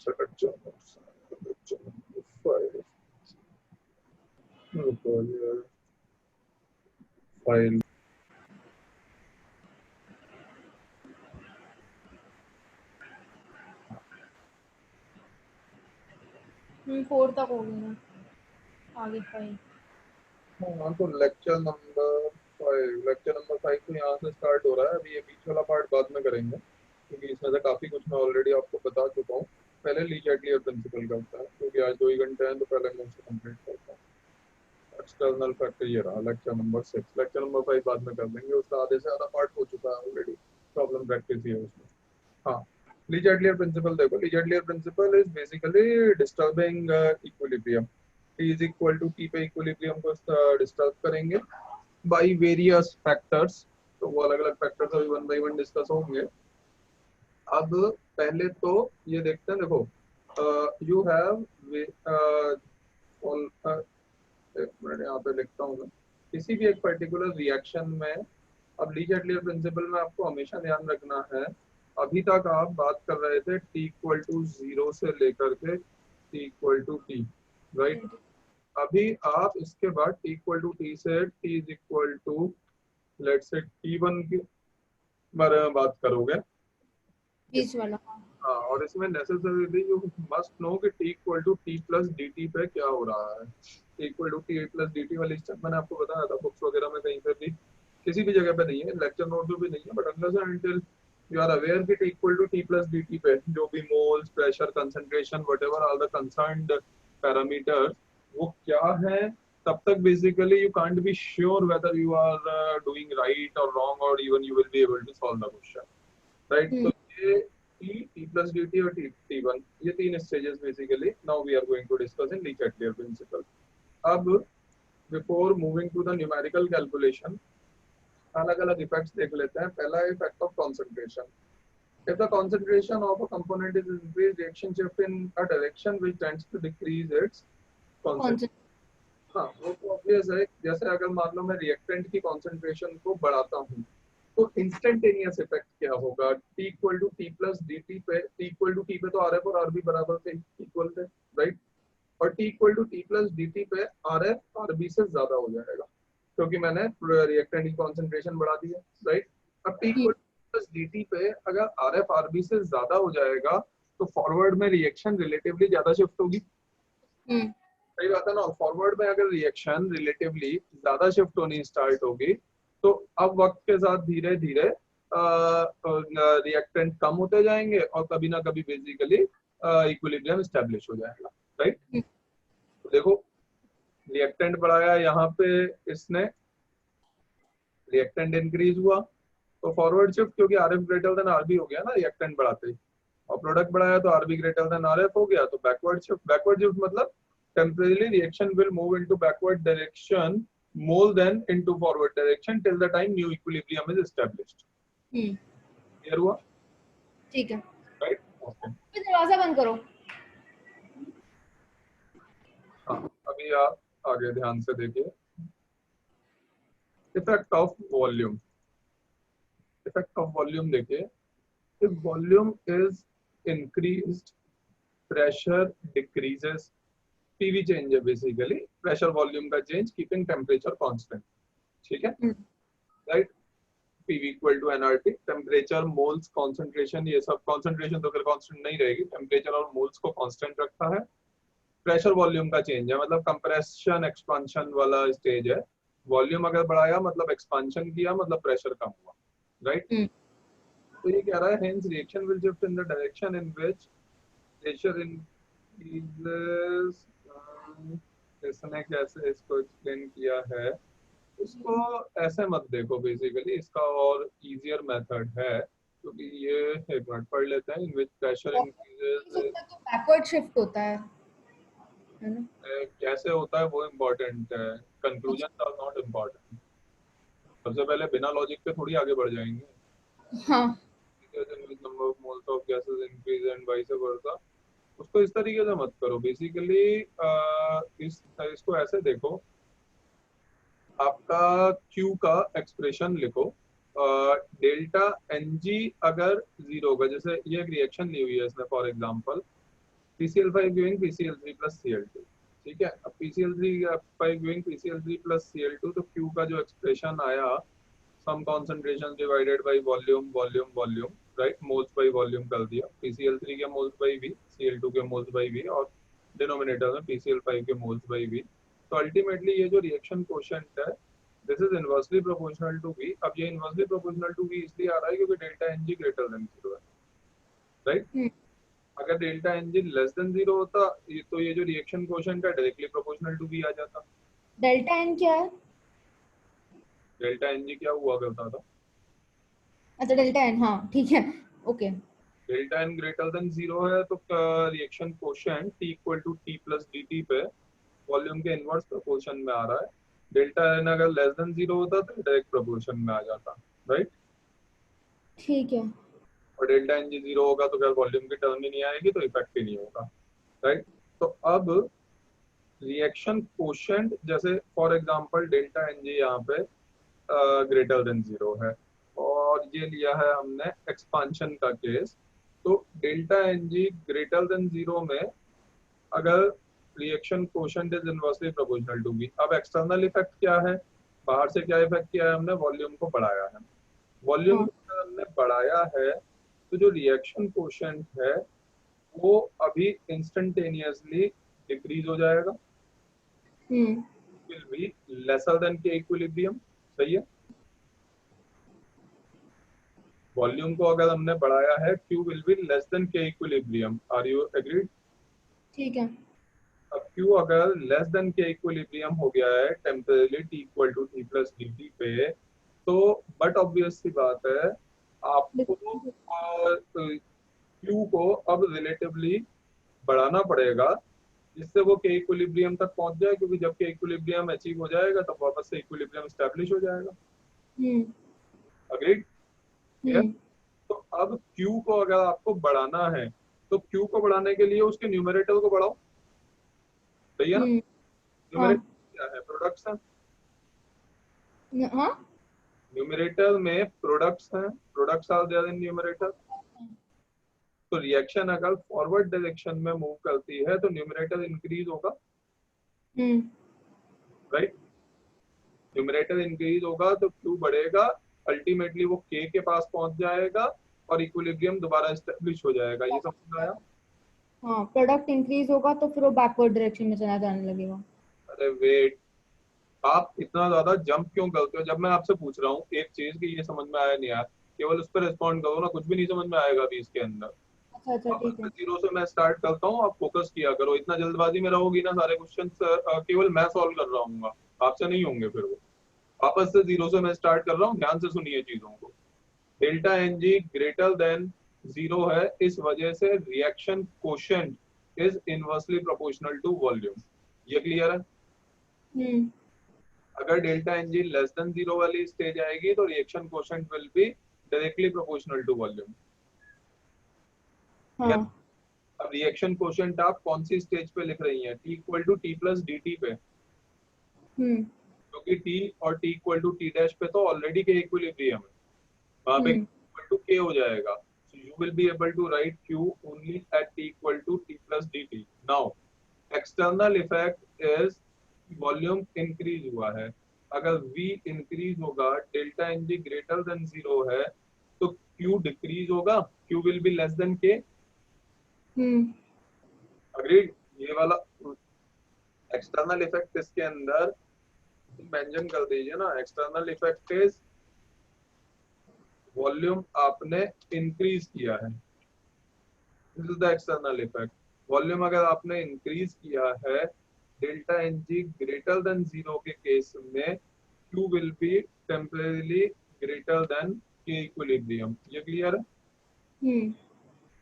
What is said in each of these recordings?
से कट जाऊंगा। फाइल 4 तक हो गया आगे 5। हाँ तो लेक्चर नंबर 5 तो यहाँ से स्टार्ट हो रहा है। अभी ये बीच वाला पार्ट बाद में करेंगे क्योंकि इसमें से काफी कुछ मैं ऑलरेडी आपको बता चुका हूँ। पहले लीजेटली और प्रिंसिपल करता है क्योंकि आज 2 ही घंटे हैं तो पहले मैं उसको कंप्लीट करता हूँ। एक्सटर्नल फैक्टर ये रहा लेक्चर नंबर 6। लेक्चर नंबर 5 बाद में कर देंगे, उसका आधे से आधा पार्ट हो चुका है ऑलरेडी। प्रॉब्लम प्रैक्टिस ही है उसमें। हाँ, लीजेटली प्रिंसिपल देखो। Le Chatelier principle is basically disturbing equilibrium. T is equal to T पे इक्विलिब्रियम को डिस्टर्ब करेंगे बाई वेरियस फैक्टर्स। तो वो अलग अलग फैक्टर्स अभी 1 बाई 1 डिस्कस होंगे। अब पहले तो ये देखते हैं, देखो यू हैव एक मिनट यहाँ पे लिखता हूँ मैं। किसी भी एक पर्टिकुलर रिएक्शन में, अब लीजेटली प्रिंसिपल में आपको हमेशा ध्यान रखना है, अभी तक आप बात कर रहे थे t इक्वल टू 0 से लेकर के t equal to t, right. अभी आप इसके बाद t इक्वल टू t से t is equal to let's say t1 के बारे में बात करोगे। बीच वाला। हाँ, और इसमें नेसेसरीली यू मस्ट नो कि t equal to t plus dt पे क्या हो रहा है। t equal to t plus dt वाली स्टेप मैंने आपको बताया था, बुक्स वगैरह में कहीं पे भी किसी भी जगह पे नहीं है, लेक्चर नोट में भी नहीं है, but unless and until you are aware कि t equal to t plus dt पे जो भी moles, pressure, concentration, whatever are the concerned parameters वो क्या है, तब तक basically you can't be sure whether you are doing right और रॉन्ग और even you will be able to solve the question, right. तो ये t प्लस dt और t1 ये 3 stages basically now we are going to discuss in Le Chatelier principle. अब before moving to the numerical calculation अलग अलग effects देख लेते हैं। पहला effect of concentration. If the concentration of a component is increased, reaction shift in a direction which tends to decrease its concentration. हाँ, वो तो ऑब्वियस है। जैसे अगर मान लो मैं रिएक्टेंट की कंसंट्रेशन को बढ़ाता हूँ तो इंस्टेंटेनियस इफेक्ट क्या होगा। t equal to t plus dt पे, t इक्वल टू t पे तो RF और RB बराबर थे, इक्वल थे, राइट। और t equal to t plus dt पे RF RB से ज्यादा हो जाएगा क्योंकि मैंने रिएक्टेंट की कंसंट्रेशन बढ़ा दी है, राइट। अब t इक्वल प्लस dt पे अगर RF RB से ज्यादा हो जाएगा तो फॉरवर्ड में रिएक्शन रिलेटिवली ज्यादा शिफ्ट होगी, सही बात है ना। फॉरवर्ड में अगर रिएक्शन रिलेटिवली ज्यादा शिफ्ट होनी स्टार्ट होगी तो अब वक्त के साथ धीरे धीरे रिएक्टेंट कम होते जाएंगे और कभी ना कभी बेसिकली इक्विलिब्रियम एस्टेब्लिश हो जाएगा, राइट। तो देखो रिएक्टेंट बढ़ाया, यहाँ पे इसने रिएक्टेंट इंक्रीज हुआ तो फॉरवर्ड शिफ्ट क्योंकि RF ग्रेटर देन RB हो गया ना रिएक्टेंट बढ़ाते ही, और प्रोडक्ट बढ़ाया तो RB ग्रेटर देन RF हो गया तो बैकवर्ड शिफ्ट। बैकवर्ड शिफ्ट मतलब temporarily reaction will move into backward direction more than into forward direction till the time new equilibrium is established. Clear हुआ? ठीक है, Right? Okay. दरवाजा बंद करो। हाँ, अभी आप आगे ध्यान से देखिए। Effect of volume. Effect of volume देखिए। If volume is increased, pressure decreases. PV change है बेसिकली, प्रेशर वॉल्यूम का चेंज कीपिंग टेम्परेचर कांस्टेंट, ठीक है, right. PV equal to nRT, temperature, moles, concentration, ये सब कंसंट्रेशन तो फिर कांस्टेंट नहीं रहेगी, टेम्परेचर और मोल्स को कांस्टेंट रखता है। प्रेशर वॉल्यूम का चेंज है मतलब कंप्रेशन एक्सपांशन वाला स्टेज है। वॉल्यूम अगर बढ़ाया मतलब एक्सपांशन किया मतलब प्रेशर कम हुआ, राइट। तो ये कह रहा है hence reaction will shift in the direction in which pressure increases. इसने कैसे इसको एक्सप्लेन किया है, इसको ऐसे मत देखो बेसिकली, इसका और इजियर मेथड है क्योंकि ये एक मिनट पढ़ लेते हैं। इन विच प्रेशर इंक्रीजेस तो बैकवर्ड शिफ्ट होता है ना? कैसे होता है वो इम्पोर्टेंट है, कंक्लूजन आर नॉट इम्पोर्टेंट। सबसे पहले बिना लॉजिक के थोड़ी आगे बढ़ जाएंगे। हाँ, number of moles of gases increase and vice versa. उसको इस तरीके से मत करो बेसिकली, इसको ऐसे देखो। आपका Q का एक्सप्रेशन लिखो, डेल्टा NG अगर 0 होगा, जैसे ये एक रिएक्शन ली हुई है इसने for example, PCl5 giving PCl3 plus Cl2, ठीक है। अब PCl5 giving PCl3 plus Cl2, तो Q का जो एक्सप्रेशन आया, sum concentration divided by volume volume volume, right, moles by volume कर दिया, PCl3 के मोल्स बाय V, Cl2 के मोल्स बाय V, और डिनोमिनेटर में PCl5 के मोल्स बाय V। तो अल्टीमेटली ये जो रिएक्शन कोशेंट है, this is inversely proportional to V। अब ये इनवर्सली प्रोपोर्शनल टू V इसलिए आ रहा है क्योंकि डेल्टा Ng ग्रेटर देन 0 है, राइट। अगर डेल्टा Ng लेस देन 0 होता तो ये जो रिएक्शन कोशेंट है डायरेक्टली प्रोपोर्शनल टू V आ जाता। डेल्टा एन क्या है? डेल्टा Ng क्या हुआ करता था, अच्छा डेल्टा एन, हाँ ठीक है, okay. Delta n greater than 0 है तो reaction quotient T equal to T plus dt पे वॉल्यूम के इनवर्स प्रोपोर्शन में आ रहा है। डेल्टा एन अगर लेस देन 0 होता तो डायरेक्ट प्रोपोर्शन में आ जाता, राइट। ठीक है। और डेल्टा Ng 0 होगा तो फिर वॉल्यूम की टर्म ही नहीं आएगी, तो इफेक्ट ही नहीं होगा, राइट। तो अब रिएक्शन कोशेंट, जैसे फॉर एग्जांपल डेल्टा Ng यहाँ पे ग्रेटर देन 0 है, और ये लिया है हमने एक्सपांशन का केस। तो डेल्टा Ng ग्रेटर देन 0 में अगर reaction quotient is inversely proportional to V। अब एक्सटर्नल इफेक्ट क्या है, बाहर से क्या इफेक्ट किया है हमने, वॉल्यूम को बढ़ाया है। वॉल्यूम हाँ। को अगर हमने बढ़ाया है तो जो रिएक्शन कोशेंट है वो अभी इंस्टेंटेनियसली डिक्रीज हो जाएगा, will be lesser than K equilibrium, सही है। वॉल्यूम को अगर हमने बढ़ाया है, Q will be less than K equilibrium, are you agreed? ठीक है। अब Q अगर लेस देन के इक्विलिब्रियम हो गया है temporarily T equal to T plus dt पे, तो बट ऑब्वियस सी बात है आपको Q को अब रिलेटिवली बढ़ाना पड़ेगा जिससे वो के इक्विलिब्रियम तक पहुंच जाए, क्योंकि जब के इक्विलिब्रियम अचीव हो जाएगा तब वापस से इक्विलिब्रियम एस्टैब्लिश हो जाएगा, अग्रीड? तो अब Q को अगर आपको बढ़ाना है तो Q को बढ़ाने के लिए उसके न्यूमरेटर को बढ़ाओ, सही है ना। न्यूमरेटर क्या है, प्रोडक्ट्स है, हाँ न्यूमरेटर में प्रोडक्ट्स हैं, products are there in numerator. तो रिएक्शन अगर फॉरवर्ड डायरेक्शन में मूव करती है तो न्यूमरेटर इंक्रीज होगा, राइट। न्यूमरेटर इंक्रीज होगा तो Q बढ़ेगा, अल्टीमेटली वो K के पास पहुंच जाएगा और इक्विलिब्रियम दोबारा एस्टेब्लिश हो जाएगा। ये समझ में आया? हाँ, प्रोडक्ट इंक्रीज होगा तो फिर वो बैकवर्ड डायरेक्शन में चला जाने लगेगा। अरे वेट, आप इतना ज्यादा जंप क्यों करते हो? जब मैं आपसे पूछ रहा हूँ एक चीज की ये समझ में आया नहीं आया, केवल उस पर रिस्पॉन्ड करो ना, कुछ भी नहीं समझ में आएगा अभी इसके अंदर। अच्छा अच्छा वापस ठीक से है। जीरो से मैं स्टार्ट करता हूँ, आप फोकस किया करो। इतना जल्दबाजी में रहोगी ना, सारे क्वेश्चन केवल मैं सॉल्व कर रहा हूँ, आपसे नहीं होंगे फिर वो। वापस से जीरो से मैं स्टार्ट कर रहा हूँ, ध्यान से सुनिए चीजों को। डेल्टा Ng ग्रेटर देन 0 है, इस वजह से reaction quotient is inversely proportional to volume. ये क्लियर है? अगर डेल्टा Ng लेस देन 0 वाली स्टेज आएगी तो reaction quotient will be directly proportional to volume. हाँ। अब रिएक्शन कोशेंट आप कौन सी स्टेज पे लिख रही हैं? T equal to T plus dt पे, क्योंकि T और T equal to T dash पे तो ऑलरेडी के इक्विलिब्रियम है, वहां पे इक्वल टू K हो जाएगा। So you will be able to write Q only at T equal to T plus dt. Now, external effect is volume increase हुआ है। अगर V इंक्रीज होगा, डेल्टा Ng ग्रेटर देन 0 है, तो Q decrease होगा, Q will be less than K, agreed? ये वाला external effect इसके अंदर मेंशन कर दीजिए ना। एक्सटर्नल इफेक्ट इज वॉल्यूम आपने इंक्रीज किया है, this is the external effect. Volume अगर आपने इंक्रीज किया है डेल्टा Ng ग्रेटर देन 0 के केस में, Q will be temporarily greater than K equilibrium. ये क्लियर है?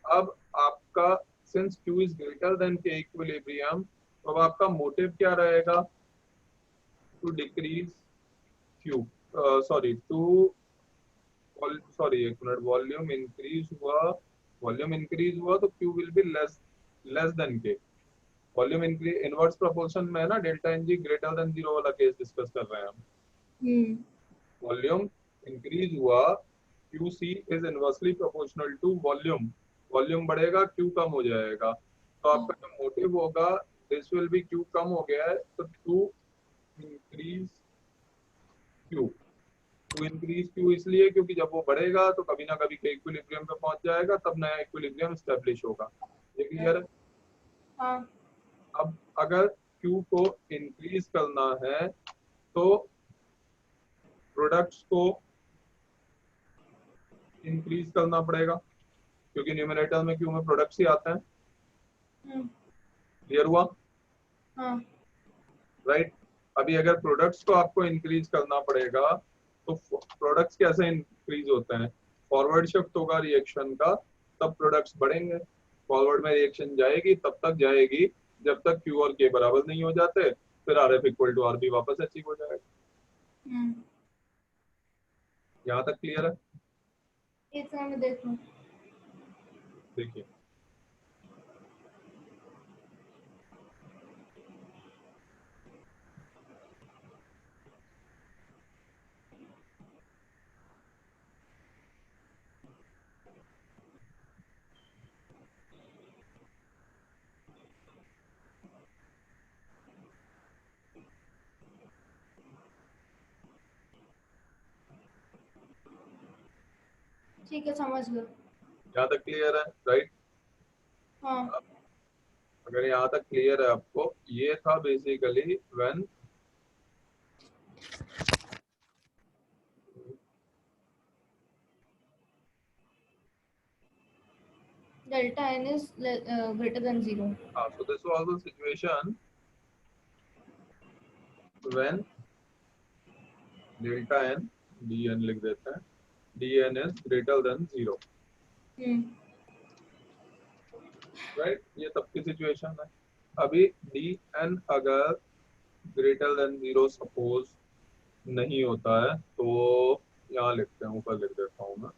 अब आपका since Q is greater than K equilibrium, तो अब आपका मोटिव क्या रहेगा? To decrease Q, sorry to, sorry एक मिनट, वॉल्यूम इंक्रीज हुआ तो Q will be less than K। Volume increase inverse proportion में है ना, डेल्टा Ng ग्रेटर देन 0 वाला केस डिस्कस कर रहे हैं हम। वॉल्यूम इंक्रीज हुआ, QC is inversely proportional to volume, volume बढ़ेगा Q कम हो जाएगा। तो आपका जो मोटिव होगा, दिस विल बी क्यू कम हो गया है तो to increase Q. To increase Q इसलिए क्योंकि जब वो बढ़ेगा तो कभी ना कभी के इक्विलिब्रियम पे पहुंच जाएगा, तब नया इक्विलिब्रियम स्टेब्लिश होगा। ये क्लियर है? हाँ। अब अगर क्यू को इंक्रीज करना है तो प्रोडक्ट्स को इंक्रीज करना पड़ेगा, क्योंकि न्यूमरेटर में क्यू में प्रोडक्ट्स ही आते हैं। क्लियर हुआ? हाँ। राइट। अभी अगर प्रोडक्ट्स को आपको इंक्रीज करना पड़ेगा तो प्रोडक्ट्स कैसे इंक्रीज होते हैं? फॉरवर्ड शिफ्ट होगा रिएक्शन का, तब प्रोडक्ट्स बढ़ेंगे। फॉरवर्ड में रिएक्शन जाएगी तब तक जाएगी जब तक क्यू और के बराबर नहीं हो जाते, फिर R F equal to R B वापस अचीव हो जाएगा। यहाँ तक क्लियर है? एक सेकंड में देख लूं। देखिए, ठीक है, समझ गया। यहाँ तक क्लियर है? राइट। हाँ। अगर यहाँ तक क्लियर है आपको, ये था basically when delta n is greater than 0। so this was the situation when delta n, dn लिख देते हैं, dn is greater than 0। Right, ये तब की सिचुएशन है। अभी dn अगर ग्रेटर देन 0 सपोज नहीं होता है तो यहाँ लिखते हैं, ऊपर लिख देता हूँ मैं।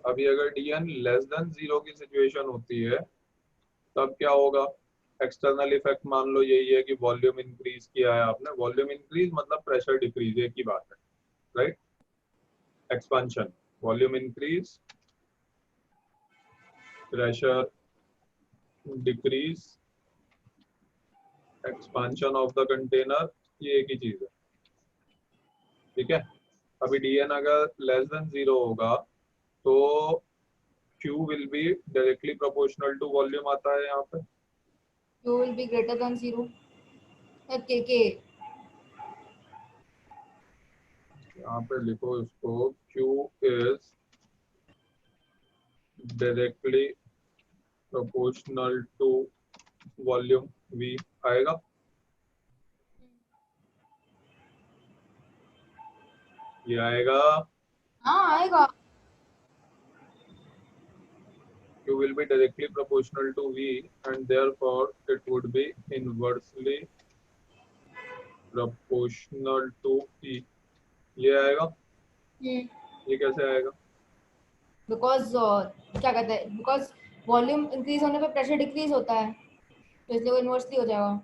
अभी अगर dn लेस देन 0 की सिचुएशन होती है तब क्या होगा? एक्सटर्नल इफेक्ट मान लो यही है कि वॉल्यूम इंक्रीज किया है आपने। वॉल्यूम इंक्रीज मतलब प्रेशर डिक्रीज, एक ही बात है। Right. Expansion, volume increase, pressure decrease, expansion of the container, ये एक ही चीज है। ठीक है। अभी dn अगर लेस देन 0 होगा तो Q will be directly proportional to volume आता है यहाँ पे। Q will be greater than 0। के यहाँ पे लिखो इसको, Q is directly proportional to volume V आएगा। ये आएगा। हाँ आएगा। Q will be directly proportional to V and therefore it would be inversely proportional to E। ये आएगा। ये कैसे आएगा? बिकॉज क्या कहते हैं, बिकॉज वॉल्यूम इंक्रीज होने पे प्रेशर डिक्रीज होता है, तो इसलिए वो इनवर्सली हो जाएगा।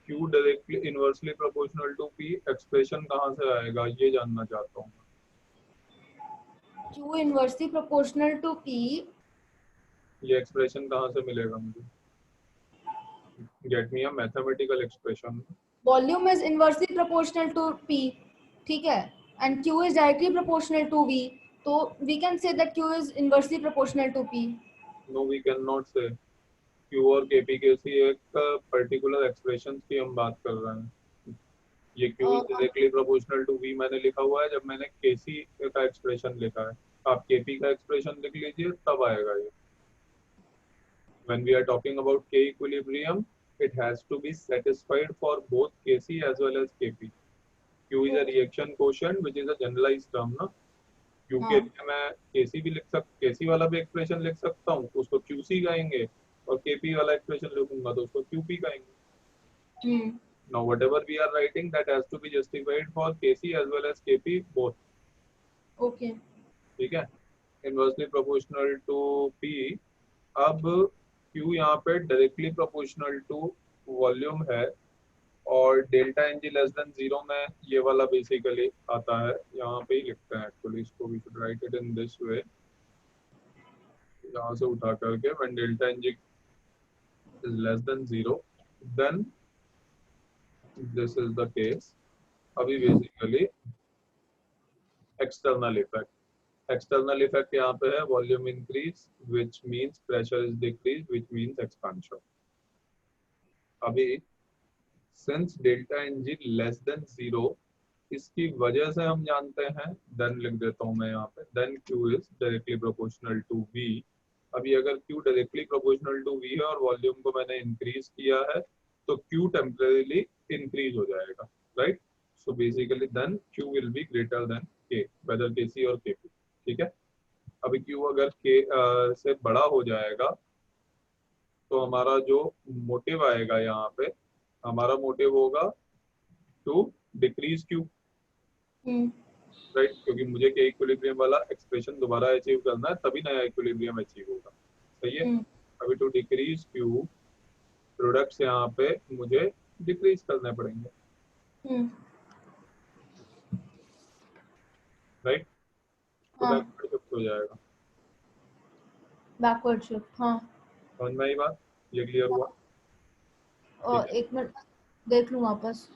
Q directly inversely proportional to P, expression कहाँ से आएगा ये जानना चाहता हूँ। Q inversely proportional to P। ये एक्सप्रेशन कहाँ से मिलेगा मुझे? Get me a mathematical expression. Volume is inversely proportional to P, ठीक है, and Q is directly proportional to V, तो we can say that Q is inversely proportional to P। No, we can not say. Q और KP के सी एक particular expression की हम बात कर रहे हैं। ये Q is directly proportional to V मैंने लिखा हुआ है जब मैंने KC का एक्सप्रेशन लिखा है। आप KP का एक्सप्रेशन लिख लीजिए तब आएगा ये। When we are talking about K equilibrium, it has to be satisfied for both KC as well as KP. Q is a reaction quotient which is a generalized term ना। Q के लिए मैं KC भी लिख सकता, KC वाला भी expression लिख सकता हूँ, उसको QC कहेंगे, और KP वाला एक्सप्रेशन लिखूंगा तो उसको QP कहेंगे। Now whatever we are writing that has to be justified for KC as well as KP both। Okay। ठीक है। Inversely proportional to P। अब Q यहाँ पे डायरेक्टली प्रोपोर्शनल टू वॉल्यूम है और delta N G less than 0 में ये वाला बेसिकली आता है, यहाँ पे ही लिखते हैं एक्चुअली इसको, we should write it in this way, यहाँ से उठा करके when delta N G is less than 0 then this is the case. अभी basically external effect, external effect यहाँ पे है volume increase which means pressure is decrease which means expansion. अभी since delta N G less than 0, इसकी वजह से हम जानते हैं, देन लिख देता हूं मैं यहाँ पे, then Q is directly proportional to V। अभी अगर Q directly proportional to V है और वॉल्यूम को मैंने इंक्रीज किया है तो Q टेम्परेली इंक्रीज हो जाएगा, right. So basically then Q will be greater than K, whether KC और KP, ठीक है। अभी Q अगर K से बड़ा हो जाएगा तो हमारा जो मोटिव आएगा यहाँ पे, हमारा मोटिव होगा टू डिक्रीज Q, राइट, क्योंकि मुझे के इक्विलिब्रियम वाला एक्सप्रेशन दोबारा अचीव करना है, तभी नया इक्विलिब्रियम अचीव होगा, सही है। अभी टू डिक्रीज Q प्रोडक्ट्स यहाँ पे मुझे डिक्रीज करने पड़ेंगे, राइट। तो बैकवर्ड शिफ्ट हो जाएगा, बैकवर्ड शिफ्ट, हाँ। समझ में आई बात, ये क्लियर हुआ? और एक मिनट देख लूं वापस।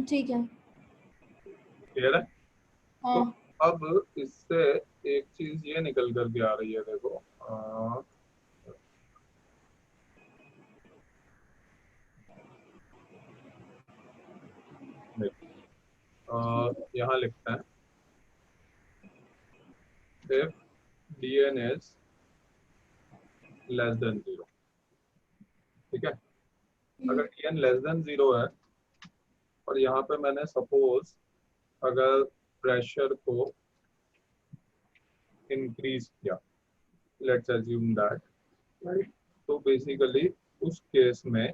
ठीक है, क्लियर है। तो हाँ। अब इससे एक चीज ये निकल करके आ रही है, देखो यहाँ लिखते हैं if dn is less than 0, ठीक है। अगर dn लेस देन 0 है और यहाँ पे मैंने सपोज अगर प्रेशर को इंक्रीज किया, लेट्स अज्यूम दैट, राइट, तो बेसिकली उस केस में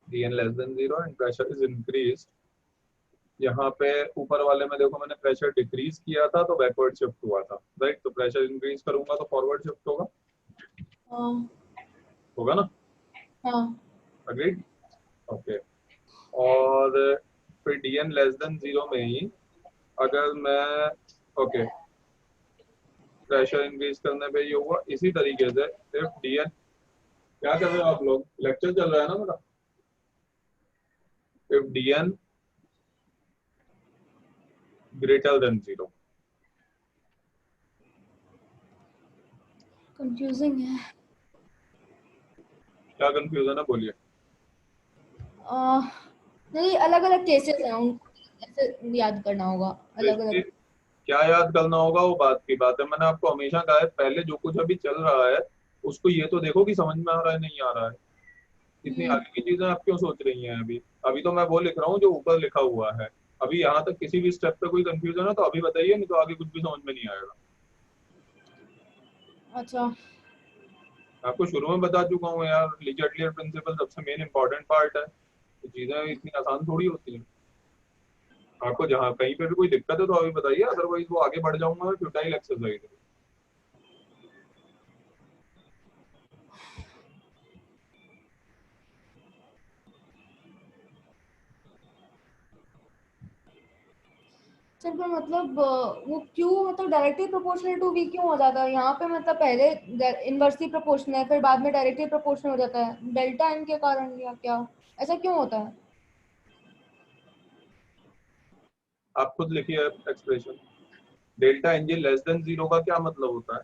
dn less than 0 and pressure is increase, यहाँ पे ऊपर वाले में देखो मैंने प्रेशर डिक्रीज किया था तो बैकवर्ड शिफ्ट हुआ था, राइट। तो प्रेशर इंक्रीज करूंगा तो फॉरवर्ड शिफ्ट होगा, होगा ना, अग्रीड, ओके। और फिर dn लेस देन 0 में ही अगर मैं ओके प्रेशर इंक्रीज करने पे ये हुआ, इसी तरीके से इफ dn, क्या कर रहे हो आप लोग, लेक्चर चल रहा है ना मेरा, if dn greater than 0, confusing है। क्या कंफ्यूजन है बोलिए। नहीं, अलग अलग केसेस हैं, उनको ऐसे याद करना होगा अलग अलग। क्या याद करना होगा वो बात की बात है, मैंने आपको हमेशा कहा है पहले जो कुछ अभी चल रहा है उसको ये तो देखो कि समझ में आ रहा है नहीं आ रहा है, इतनी आगे की चीजें आप क्यों सोच रही हैं। अभी अभी तो मैं वो लिख रहा हूँ जो ऊपर लिखा हुआ है, अभी यहाँ तक किसी भी स्टेप पे कोई कंफ्यूजन है तो अभी बताइए, नहीं तो आगे कुछ भी समझ में नहीं आएगा। अच्छा, आपको शुरू में बता चुका हूँ यार, ली जटलियर प्रिंसिपल सबसे मेन इंपॉर्टेंट पार्ट है, तो चीजें इतनी आसान थोड़ी होती हैं। आपको जहाँ कहीं पे भी कोई दिक्कत है तो अभी बताइए, अदरवाइज वो आगे बढ़ जाऊंगा मैं, फ्यूटाइल एक्सरसाइज है। सर पर मतलब वो क्यों, मतलब डायरेक्टली प्रोपोर्शनल टू वी क्यों हो जाता है यहाँ पे, मतलब पहले इनवर्सली प्रोपोर्शनल है फिर बाद में डायरेक्टली प्रोपोर्शनल हो जाता है डेल्टा एन के कारण, या क्या ऐसा क्यों होता है? आप खुद लिखिए expression. Delta N G less than zero का क्या मतलब होता है?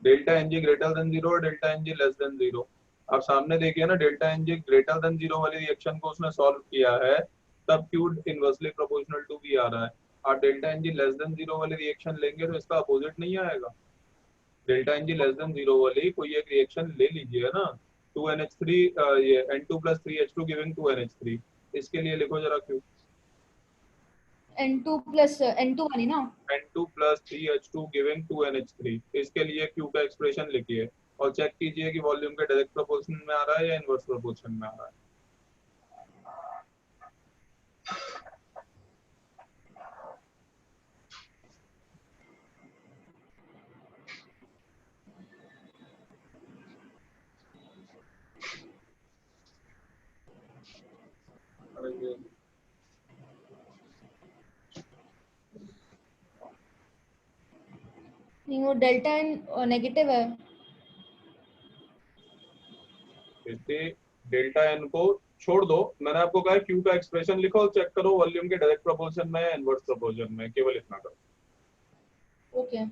Delta N G greater than zero और delta N G less than zero. आप सामने देखिए ना, delta N G greater than zero वाली रिएक्शन को उसने सॉल्व किया है, तब Q inversely proportional to B आ रहा है। आप delta N G less than zero वाली रिएक्शन लेंगे तो इसका अपोजिट नहीं आएगा। Delta N G less than zero वाली कोई एक रिएक्शन ले लीजिए ना, 2NH3, ये N2+3H2 गिविंग 2NH3, इसके लिए लिखो जरा क्यू। N2 plus N2 वाली ना। N2+3H2 गिविंग 2NH3, इसके लिए क्यू का एक्सप्रेशन लिखिए और चेक कीजिए कि वॉल्यूम के डायरेक्ट प्रोपोर्शन में आ रहा है या इनवर्स प्रोपोर्शन में आ रहा है। नहीं, वो डेल्टा एन नेगेटिव है। डेल्टा एन को छोड़ दो, मैंने आपको कहा क्यू का एक्सप्रेशन लिखो और चेक करो वॉल्यूम के डायरेक्ट प्रोपोर्शन में या इनवर्स प्रोपोर्शन में, केवल इतना करो। ओके।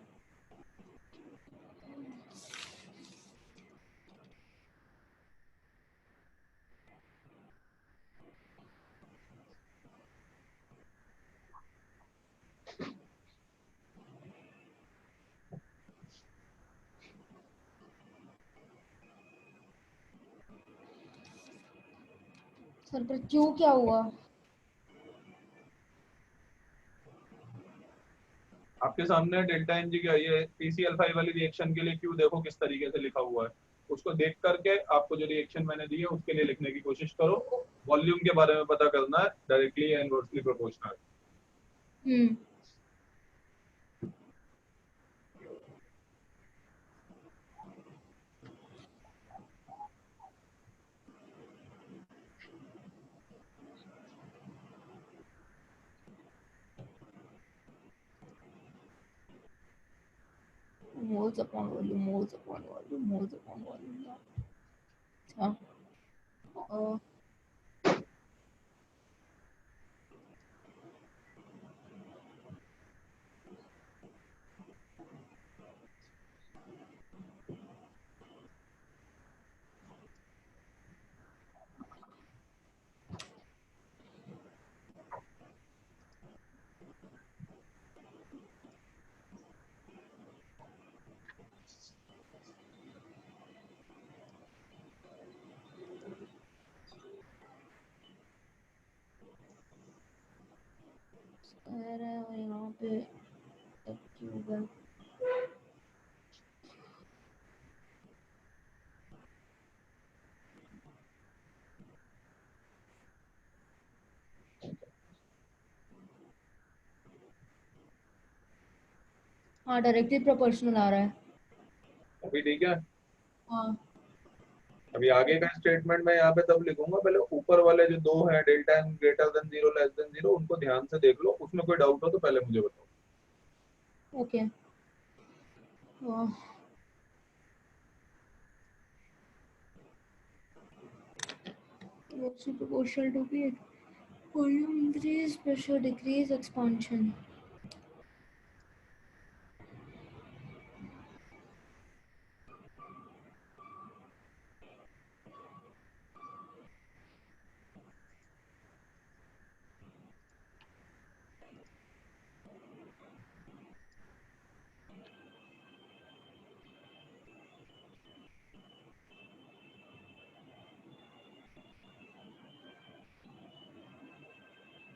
सर पर क्यू क्या हुआ? आपके सामने डेल्टा एन जी का ये PCl5 वाली रिएक्शन के लिए क्यू देखो किस तरीके से लिखा हुआ है, उसको देख करके आपको जो रिएक्शन मैंने दी है उसके लिए लिखने की कोशिश करो। वॉल्यूम के बारे में पता करना है, डायरेक्टली या इनवर्सली प्रोपोर्शनल। हम्म। moles upon volume, moles upon volume, moles upon volume. अच्छा। यहाँ पे क्यूब है। हाँ, डायरेक्टली प्रोपोर्शनल आ रहा है। अभी ठीक है। हाँ। अभी आगे का स्टेटमेंट मैं यहाँ पे तब लिखूंगा, पहले ऊपर वाले जो दो हैं delta n greater than zero less than zero, उनको ध्यान से देख लो, उसमें कोई डाउट हो तो पहले मुझे बताओ। Okay. proportional to P, volume increase, pressure decrease, expansion.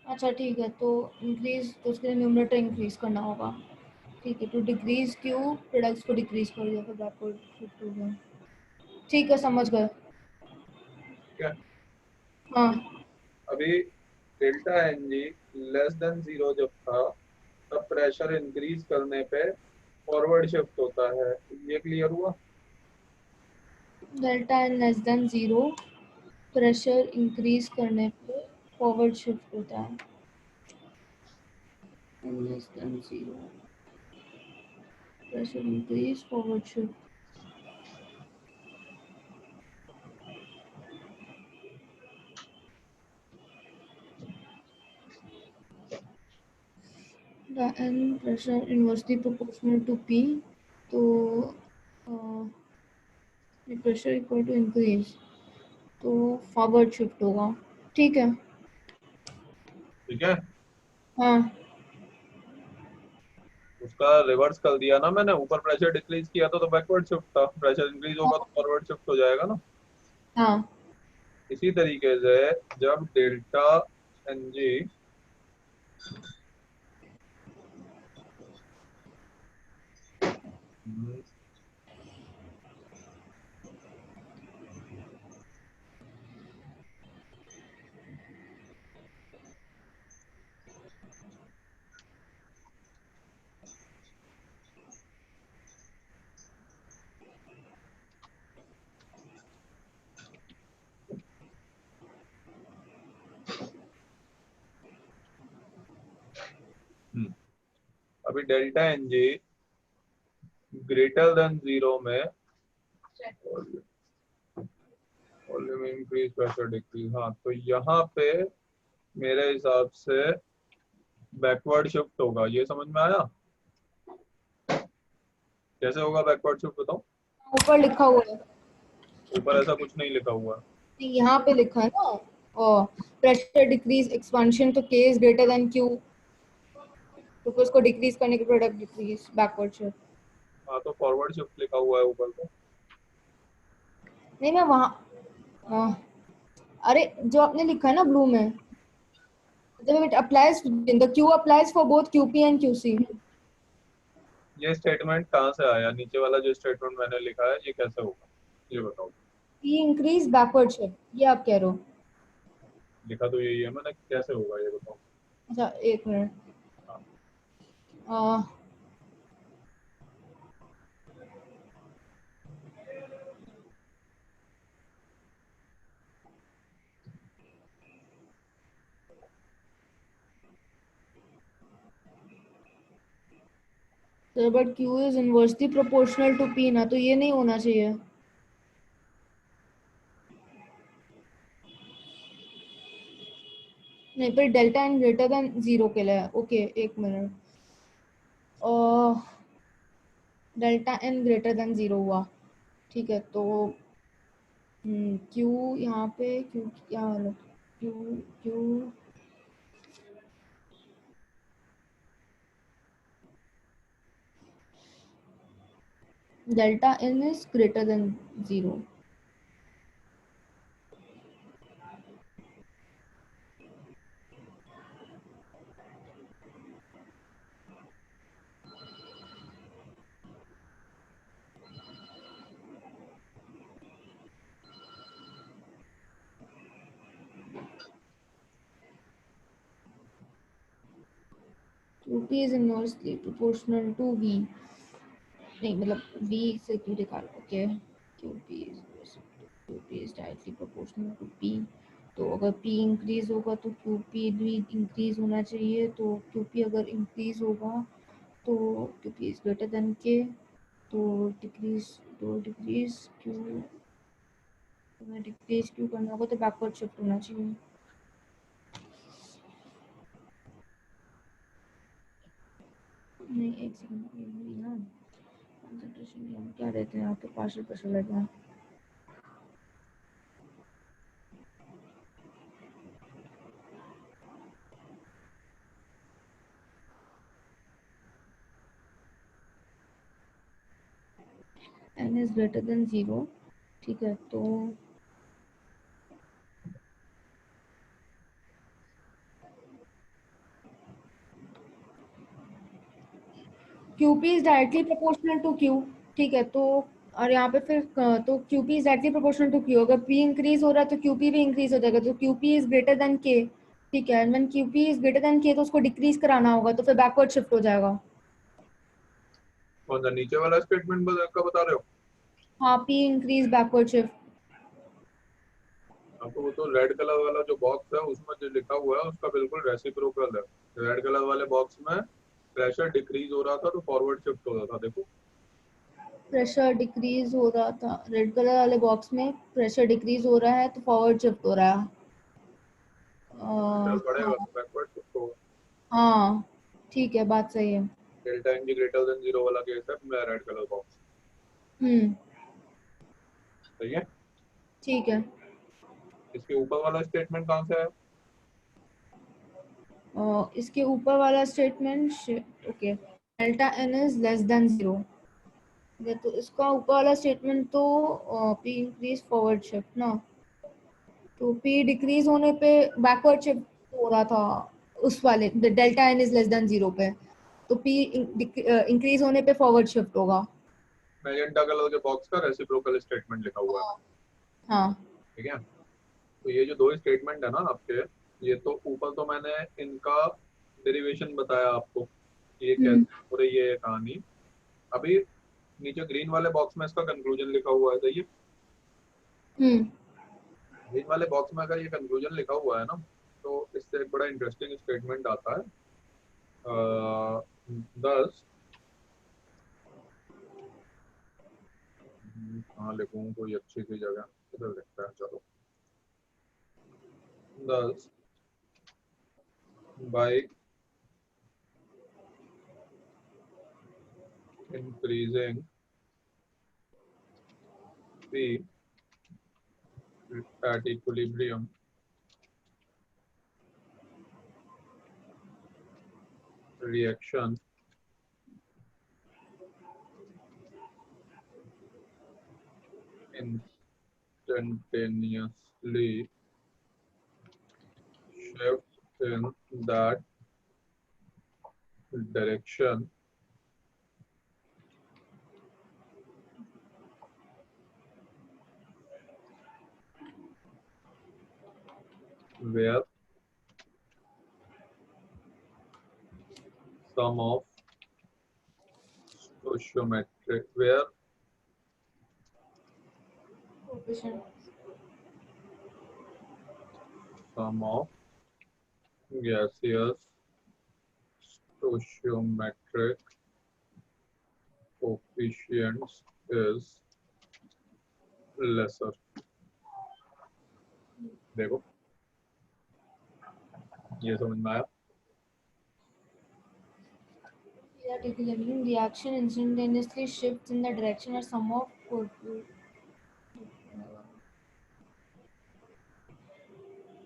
अच्छा ठीक है, तो इंक्रीज तो उसके लिए न्यूमरेटर इंक्रीज करना होगा। ठीक है, तो डिक्रीज क्यू प्रोडक्ट्स को डिक्रीज कर दिया, फिर बैकवर्ड शिफ्ट हो गया। ठीक है, समझ गए। क्या हाँ। अभी delta N G less than zero जब था, तब प्रेशर इंक्रीज करने पे फॉरवर्ड शिफ्ट होता है, ये क्लियर हुआ? Delta n less than zero, pressure increase करने पे फॉरवर्ड शिफ्ट होता है। Less than zero, pressure increase, forward shift. the n pressure inversely proportional to P, तो प्रेशर इक्वल टू इंक्रीज, तो फॉरवर्ड शिफ्ट होगा। ठीक है। ठीक है, हाँ उसका रिवर्स कर दिया ना मैंने, ऊपर प्रेशर डिक्रीज किया था तो बैकवर्ड शिफ्ट था, प्रेशर इंक्रीज होगा तो फॉरवर्ड शिफ्ट हो जाएगा ना। हाँ इसी तरीके से जब डेल्टा एन जी अभी delta N G greater than zero में वॉल्यूम इंक्रीज प्रेशर डिक्रीज, हाँ तो यहाँ पे मेरे हिसाब से बैकवर्ड शिफ्ट होगा। ये समझ में आया? कैसे होगा बैकवर्ड शिफ्ट बताओ। ऊपर लिखा हुआ है, ऊपर ऐसा कुछ नहीं लिखा हुआ है। यहाँ पे लिखा है ना, और प्रेशर डिक्रीज एक्सपेंशन तो K is greater then Q, तो फिर उसको डिक्रीज करने के प्रोडक्ट डिक्रीज बैकवर्ड शिफ्ट। हाँ तो फॉरवर्ड शिफ्ट लिखा हुआ है ऊपर तो। नहीं मैं वहाँ, अरे जो आपने लिखा है ना ब्लू में, जब it applies the Q applies for both QP and QC। ये स्टेटमेंट कहाँ से आया? नीचे वाला जो स्टेटमेंट मैंने लिखा है ये कैसे होगा ये बताओ। P इंक्रीज बैकवर्ड शिफ्ट, ये आप कह रहे हो? लिखा तो यही है मैंने, कैसे होगा ये बताओ। अच्छा एक मिनट, तो but Q is inversely proportional to P ना, तो ये नहीं होना चाहिए। नहीं पर delta n greater than zero के लिए, ओके एक minute, delta n greater than zero हुआ, ठीक है, तो क्यू यहाँ पे क्यू क्या वाला, Q Q delta n is greater than zero. QP is inversely proportional to V, नहीं मतलब V से Q निकाल, okay, QP is directly proportional to P, तो अगर P इंक्रीज होगा तो QP भी इंक्रीज होना चाहिए, तो QP अगर इंक्रीज होगा तो QP is greater than K, तो डिक्रीज Q, अगर डिक्रीज Q करना होगा तो बैकवर्ड शिफ्ट होना चाहिए। नहीं एक सेकंड, यहाँ कंसंट्रेशन हम क्या देते हैं यहाँ पे, पार्शियल प्रेशर लेते हैं। n is greater than zero, ठीक है, तो QP is directly proportional to Q, ठीक है, तो और यहाँ पे फिर तो QP is directly proportional to Q, अगर P इंक्रीज हो रहा है तो QP भी इंक्रीज हो जाएगा, तो QP is greater than K, ठीक है, and when QP is greater than K तो उसको डिक्रीज कराना होगा, तो फिर बैकवर्ड शिफ्ट हो जाएगा। कौन सा नीचे वाला स्टेटमेंट का बता रहे हो? हाँ P इंक्रीज बैकवर्ड शिफ्ट। आपको वो तो रेड कलर वाला जो बॉक्स है उसमें जो लिखा हुआ है उसका बिल्कुल रेसिप्रोकल है। रेड कलर वाले बॉक्स में प्रेशर डिक्रीज हो रहा था तो फॉरवर्ड शिफ्ट हो रहा था, देखो। प्रेशर डिक्रीज हो रहा था रेड कलर वाले बॉक्स में, प्रेशर डिक्रीज हो रहा है तो फॉरवर्ड शिफ्ट हो रहा है। प्रेशर बढ़ेगा हाँ तो बैकवर्ड शिफ्ट होगा। हाँ ठीक है, बात सही है। Delta N G greater than 0 वाला केस है, मेरा रेड कलर बॉक्स। हम्म, सही है। ठीक है। इसके ऊपर वाला स्टेटमेंट कहाँ से है? इसके ऊपर वाला statement, okay, delta n is less than 0। तो इसका ऊपर वाला स्टेटमेंट तो पी इंक्रीज फॉरवर्ड शिफ्ट ना, तो पी डिक्रीज होने पे बैकवर्ड शिफ्ट हो रहा था उस वाले delta n is less than 0 पे, तो पी इंक्रीज होने पे फॉरवर्ड शिफ्ट होगा। मैजेंटा कलर के बॉक्स का रेसिप्रोकल स्टेटमेंट लिखा हुआ है। हाँ। ठीक है, तो ये जो दो स्टेटमेंट है ना आपके, ये तो ऊपर तो मैंने इनका डेरिवेशन बताया आपको, ये हम्म। कैसे हो रही है ये कहानी। अभी नीचे ग्रीन वाले बॉक्स में इसका कंक्लूजन लिखा हुआ है, सही है। हम्म। ग्रीन वाले बॉक्स में अगर ये कंक्लूजन लिखा हुआ है ना, तो इससे एक बड़ा इंटरेस्टिंग स्टेटमेंट आता है। दस, कहाँ लिखूँ कोई अच्छी सी जगह, इधर लिखता है, चलो। दस, by increasing P at equilibrium, reaction instantaneously shifts in that direction where sum of stoichiometric where sum of gaseous stoichiometric coefficients is lesser। देखो, ये समझ में आया? That equilibrium reaction instantaneously shifts in the direction or sum of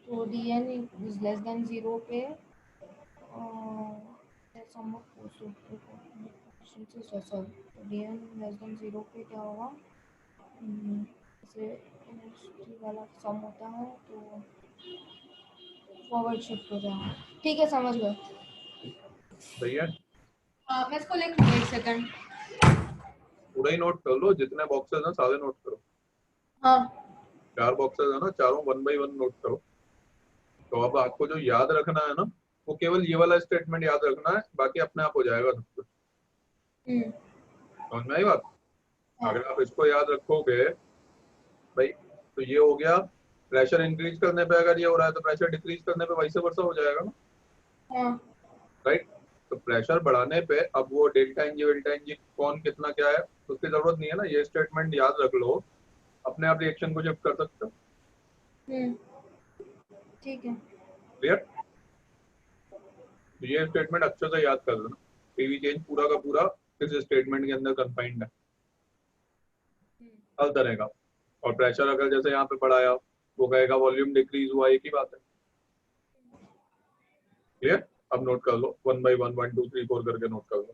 तो dn is less than 0 पे sum of coefficients is lesser, तो dn less than 0 पे क्या होगा, जैसे NH3 वाला सम होता है तो फॉरवर्ड शिफ्ट हो जाएगा। ठीक है, समझ गए। सही है। हाँ, मैं इसको लिख लूँ, एक सेकंड। पूरा ही नोट कर लो, जितने बॉक्सेस हैं सारे नोट करो। हाँ। 4 बॉक्सेस है ना, चारों 1 बाई 1 नोट करो। तो अब आपको जो याद रखना है ना, वो केवल ये वाला स्टेटमेंट याद रखना है, बाकी अपने आप हो जाएगा सब कुछ। समझ में आई बात? हाँ। अगर आप इसको याद रखोगे भाई, तो ये हो गया, प्रेशर इंक्रीज करने पे अगर ये हो रहा है तो प्रेशर डिक्रीज करने पे वैसे वर्सा हो जाएगा ना, हाँ। राइट। तो प्रेशर बढ़ाने पे अब वो डेल्टा एन जी कौन कितना क्या है उसकी जरूरत नहीं है ना, ये स्टेटमेंट याद रख लो, अपने आप रिएक्शन को शिफ्ट कर सकते हो। ठीक है। क्लियर? तो ये स्टेटमेंट अच्छे से याद कर लेना, पीवी चेंज पूरा का पूरा इस स्टेटमेंट के अंदर कंफाइंड है, हर तरह का। और प्रेशर अगर जैसे यहाँ पे बढ़ाया, वो कहेगा वॉल्यूम डिक्रीज हुआ, एक ही बात है। क्लियर? अब नोट कर लो 1 बाई 1, 1 2 3 4 करके नोट कर लो।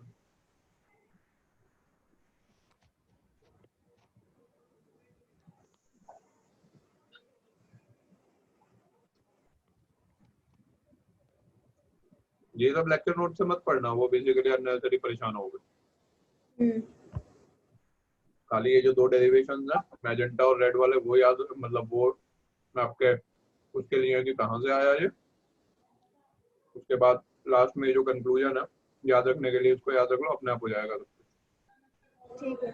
ये सब लेक्चर नोट से मत पढ़ना, वो बेसिकली अननेसेसरी परेशान हो गए। खाली ये जो दो डेरिवेशन है मैजेंटा और रेड वाले, वो याद, मतलब वो आपके उसके लिए कि कहाँ से आया ये। उसके बाद लास्ट में जो कंक्लूजन है याद रखने के लिए, उसको याद रख लो, अपने आप हो जाएगा सब कुछ। ठीक है।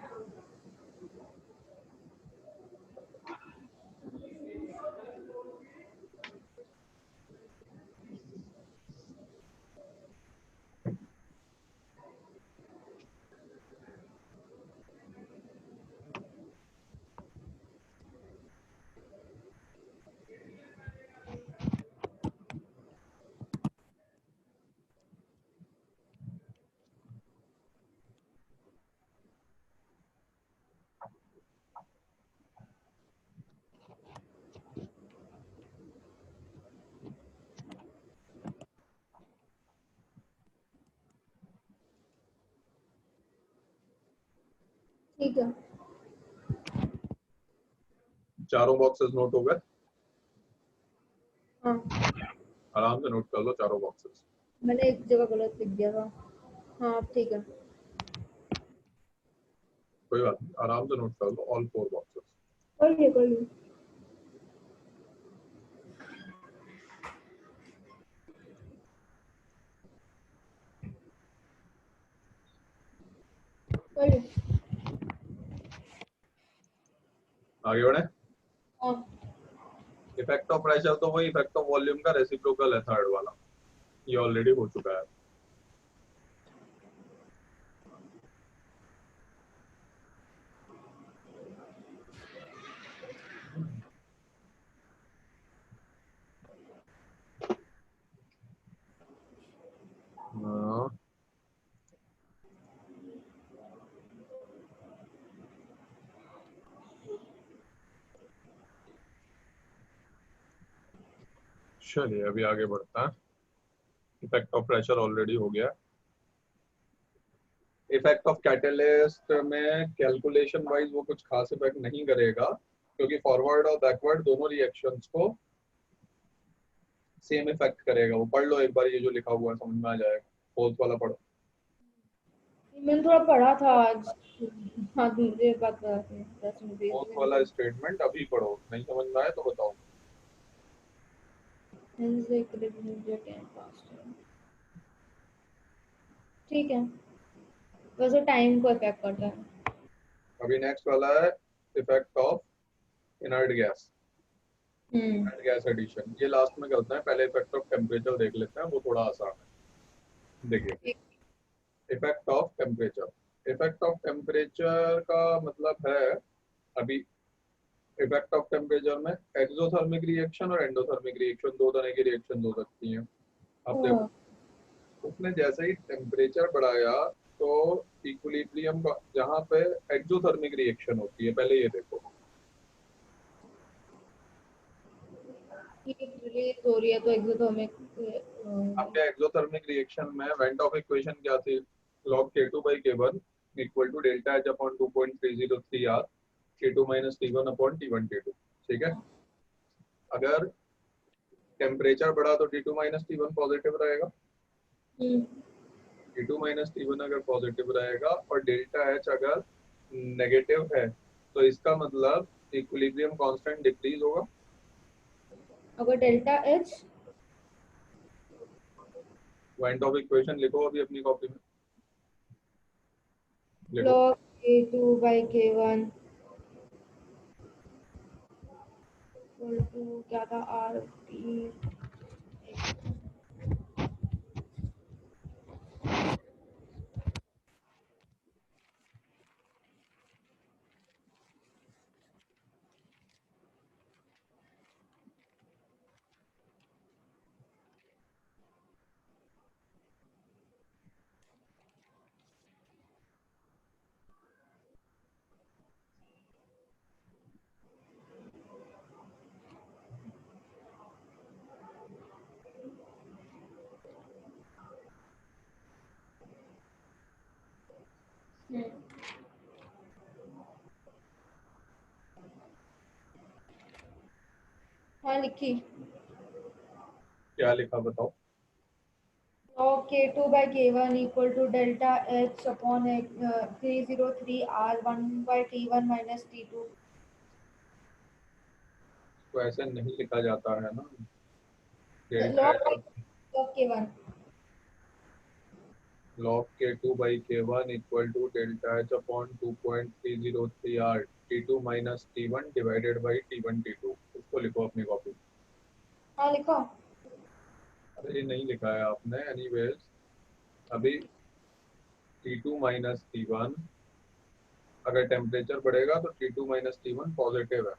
ठीक है। चारों बॉक्सेस नोट हो गए? हाँ, आराम से नोट कर लो चारों बॉक्सेस। मैंने एक जगह गलत लिख दिया था। हाँ ठीक है। कोई बात नहीं, आराम से नोट कर लो ऑल 4 बॉक्सेस। कर लिया कर लिया कर लिया। आगे बढ़े। हाँ इफेक्ट ऑफ प्रेशर तो वही इफेक्ट ऑफ वॉल्यूम का रेसिप्रोकल है, थर्ड वाला, ये ऑलरेडी हो चुका है। हाँ, चलिए अभी आगे बढ़ता है। इफेक्ट ऑफ प्रेशर ऑलरेडी हो गया। इफेक्ट ऑफ कैटलिस्ट में कैलकुलेशन वाइज वो कुछ खास इफेक्ट नहीं करेगा, क्योंकि फॉरवर्ड और बैकवर्ड दोनों रिएक्शंस को सेम इफेक्ट करेगा। वो पढ़ लो एक बार, ये जो लिखा हुआ है समझ में आ जाएगा। फोर्थ वाला पढ़ो। मैंने थोड़ा पढ़ा था आज। हाँ मुझे बात बता थे 10 मिनट फोर्थ मैंने वाला पढ़ा। स्टेटमेंट अभी पढ़ो, नहीं समझ में आए तो बताओ। Hence the equilibrium can faster। ठीक है, वैसे टाइम को इफेक्ट करता है। अभी नेक्स्ट वाला है effect of inert gas. Hmm. Inert gas addition ये लास्ट में करते हैं, पहले इफेक्ट ऑफ टेम्परेचर देख लेते हैं, वो थोड़ा आसान है। देखिए, ठीक। Effect of temperature. Effect of temperature का मतलब है, अभी इफेक्ट ऑफ टेम्परेचर में एक्सोथर्मिक रिएक्शन और एंडोथर्मिक रिएक्शन, दो तरह की रिएक्शन हो सकती हैं। अब हाँ, देखो, उसने जैसे ही टेम्परेचर बढ़ाया तो इक्विलिब्रियम जहाँ पे एक्सोथर्मिक रिएक्शन होती है, पहले ये देखो। हीट रिलीज हो रही है तो एक्सोथर्मिक। आपके एक्सोथर्मिक रिएक्शन में वेंट ऑफ इक्वेशन क्या थी? log K2/K1 equal to delta H upon 2.303 R K2 minus T1 upon T1 T2। ठीक है, अगर टेम्परेचर बढ़ा तो T2 माइनस T1 पॉजिटिव रहेगा। T2 माइनस T1 अगर पॉजिटिव रहेगा और डेल्टा एच अगर नेगेटिव है, तो इसका मतलब इक्विलिब्रियम कांस्टेंट डिक्रीज होगा। अगर delta H went Hoff equation लिखो अभी अपनी कॉपी में, लिखो। log K2/K1 इक्वल टू क्या था आर टी। हाँ लिखी। क्या लिखा बताओ। log K2/K1 equal to delta H upon 303 R 1/T1 minus T2। तो ऐसे नहीं लिखा जाता है ना, delta log H log K1। log K2/K1 equal to delta H upon 2.303 R T2 minus T1 divided by T1 T2। उसको लिखो अपनी कॉपी में। हाँ लिखा। अरे ये नहीं लिखा है आपने, एनीवेज। अभी T2 माइनस T1 अगर टेम्परेचर बढ़ेगा तो T2 माइनस T1 पॉजिटिव है।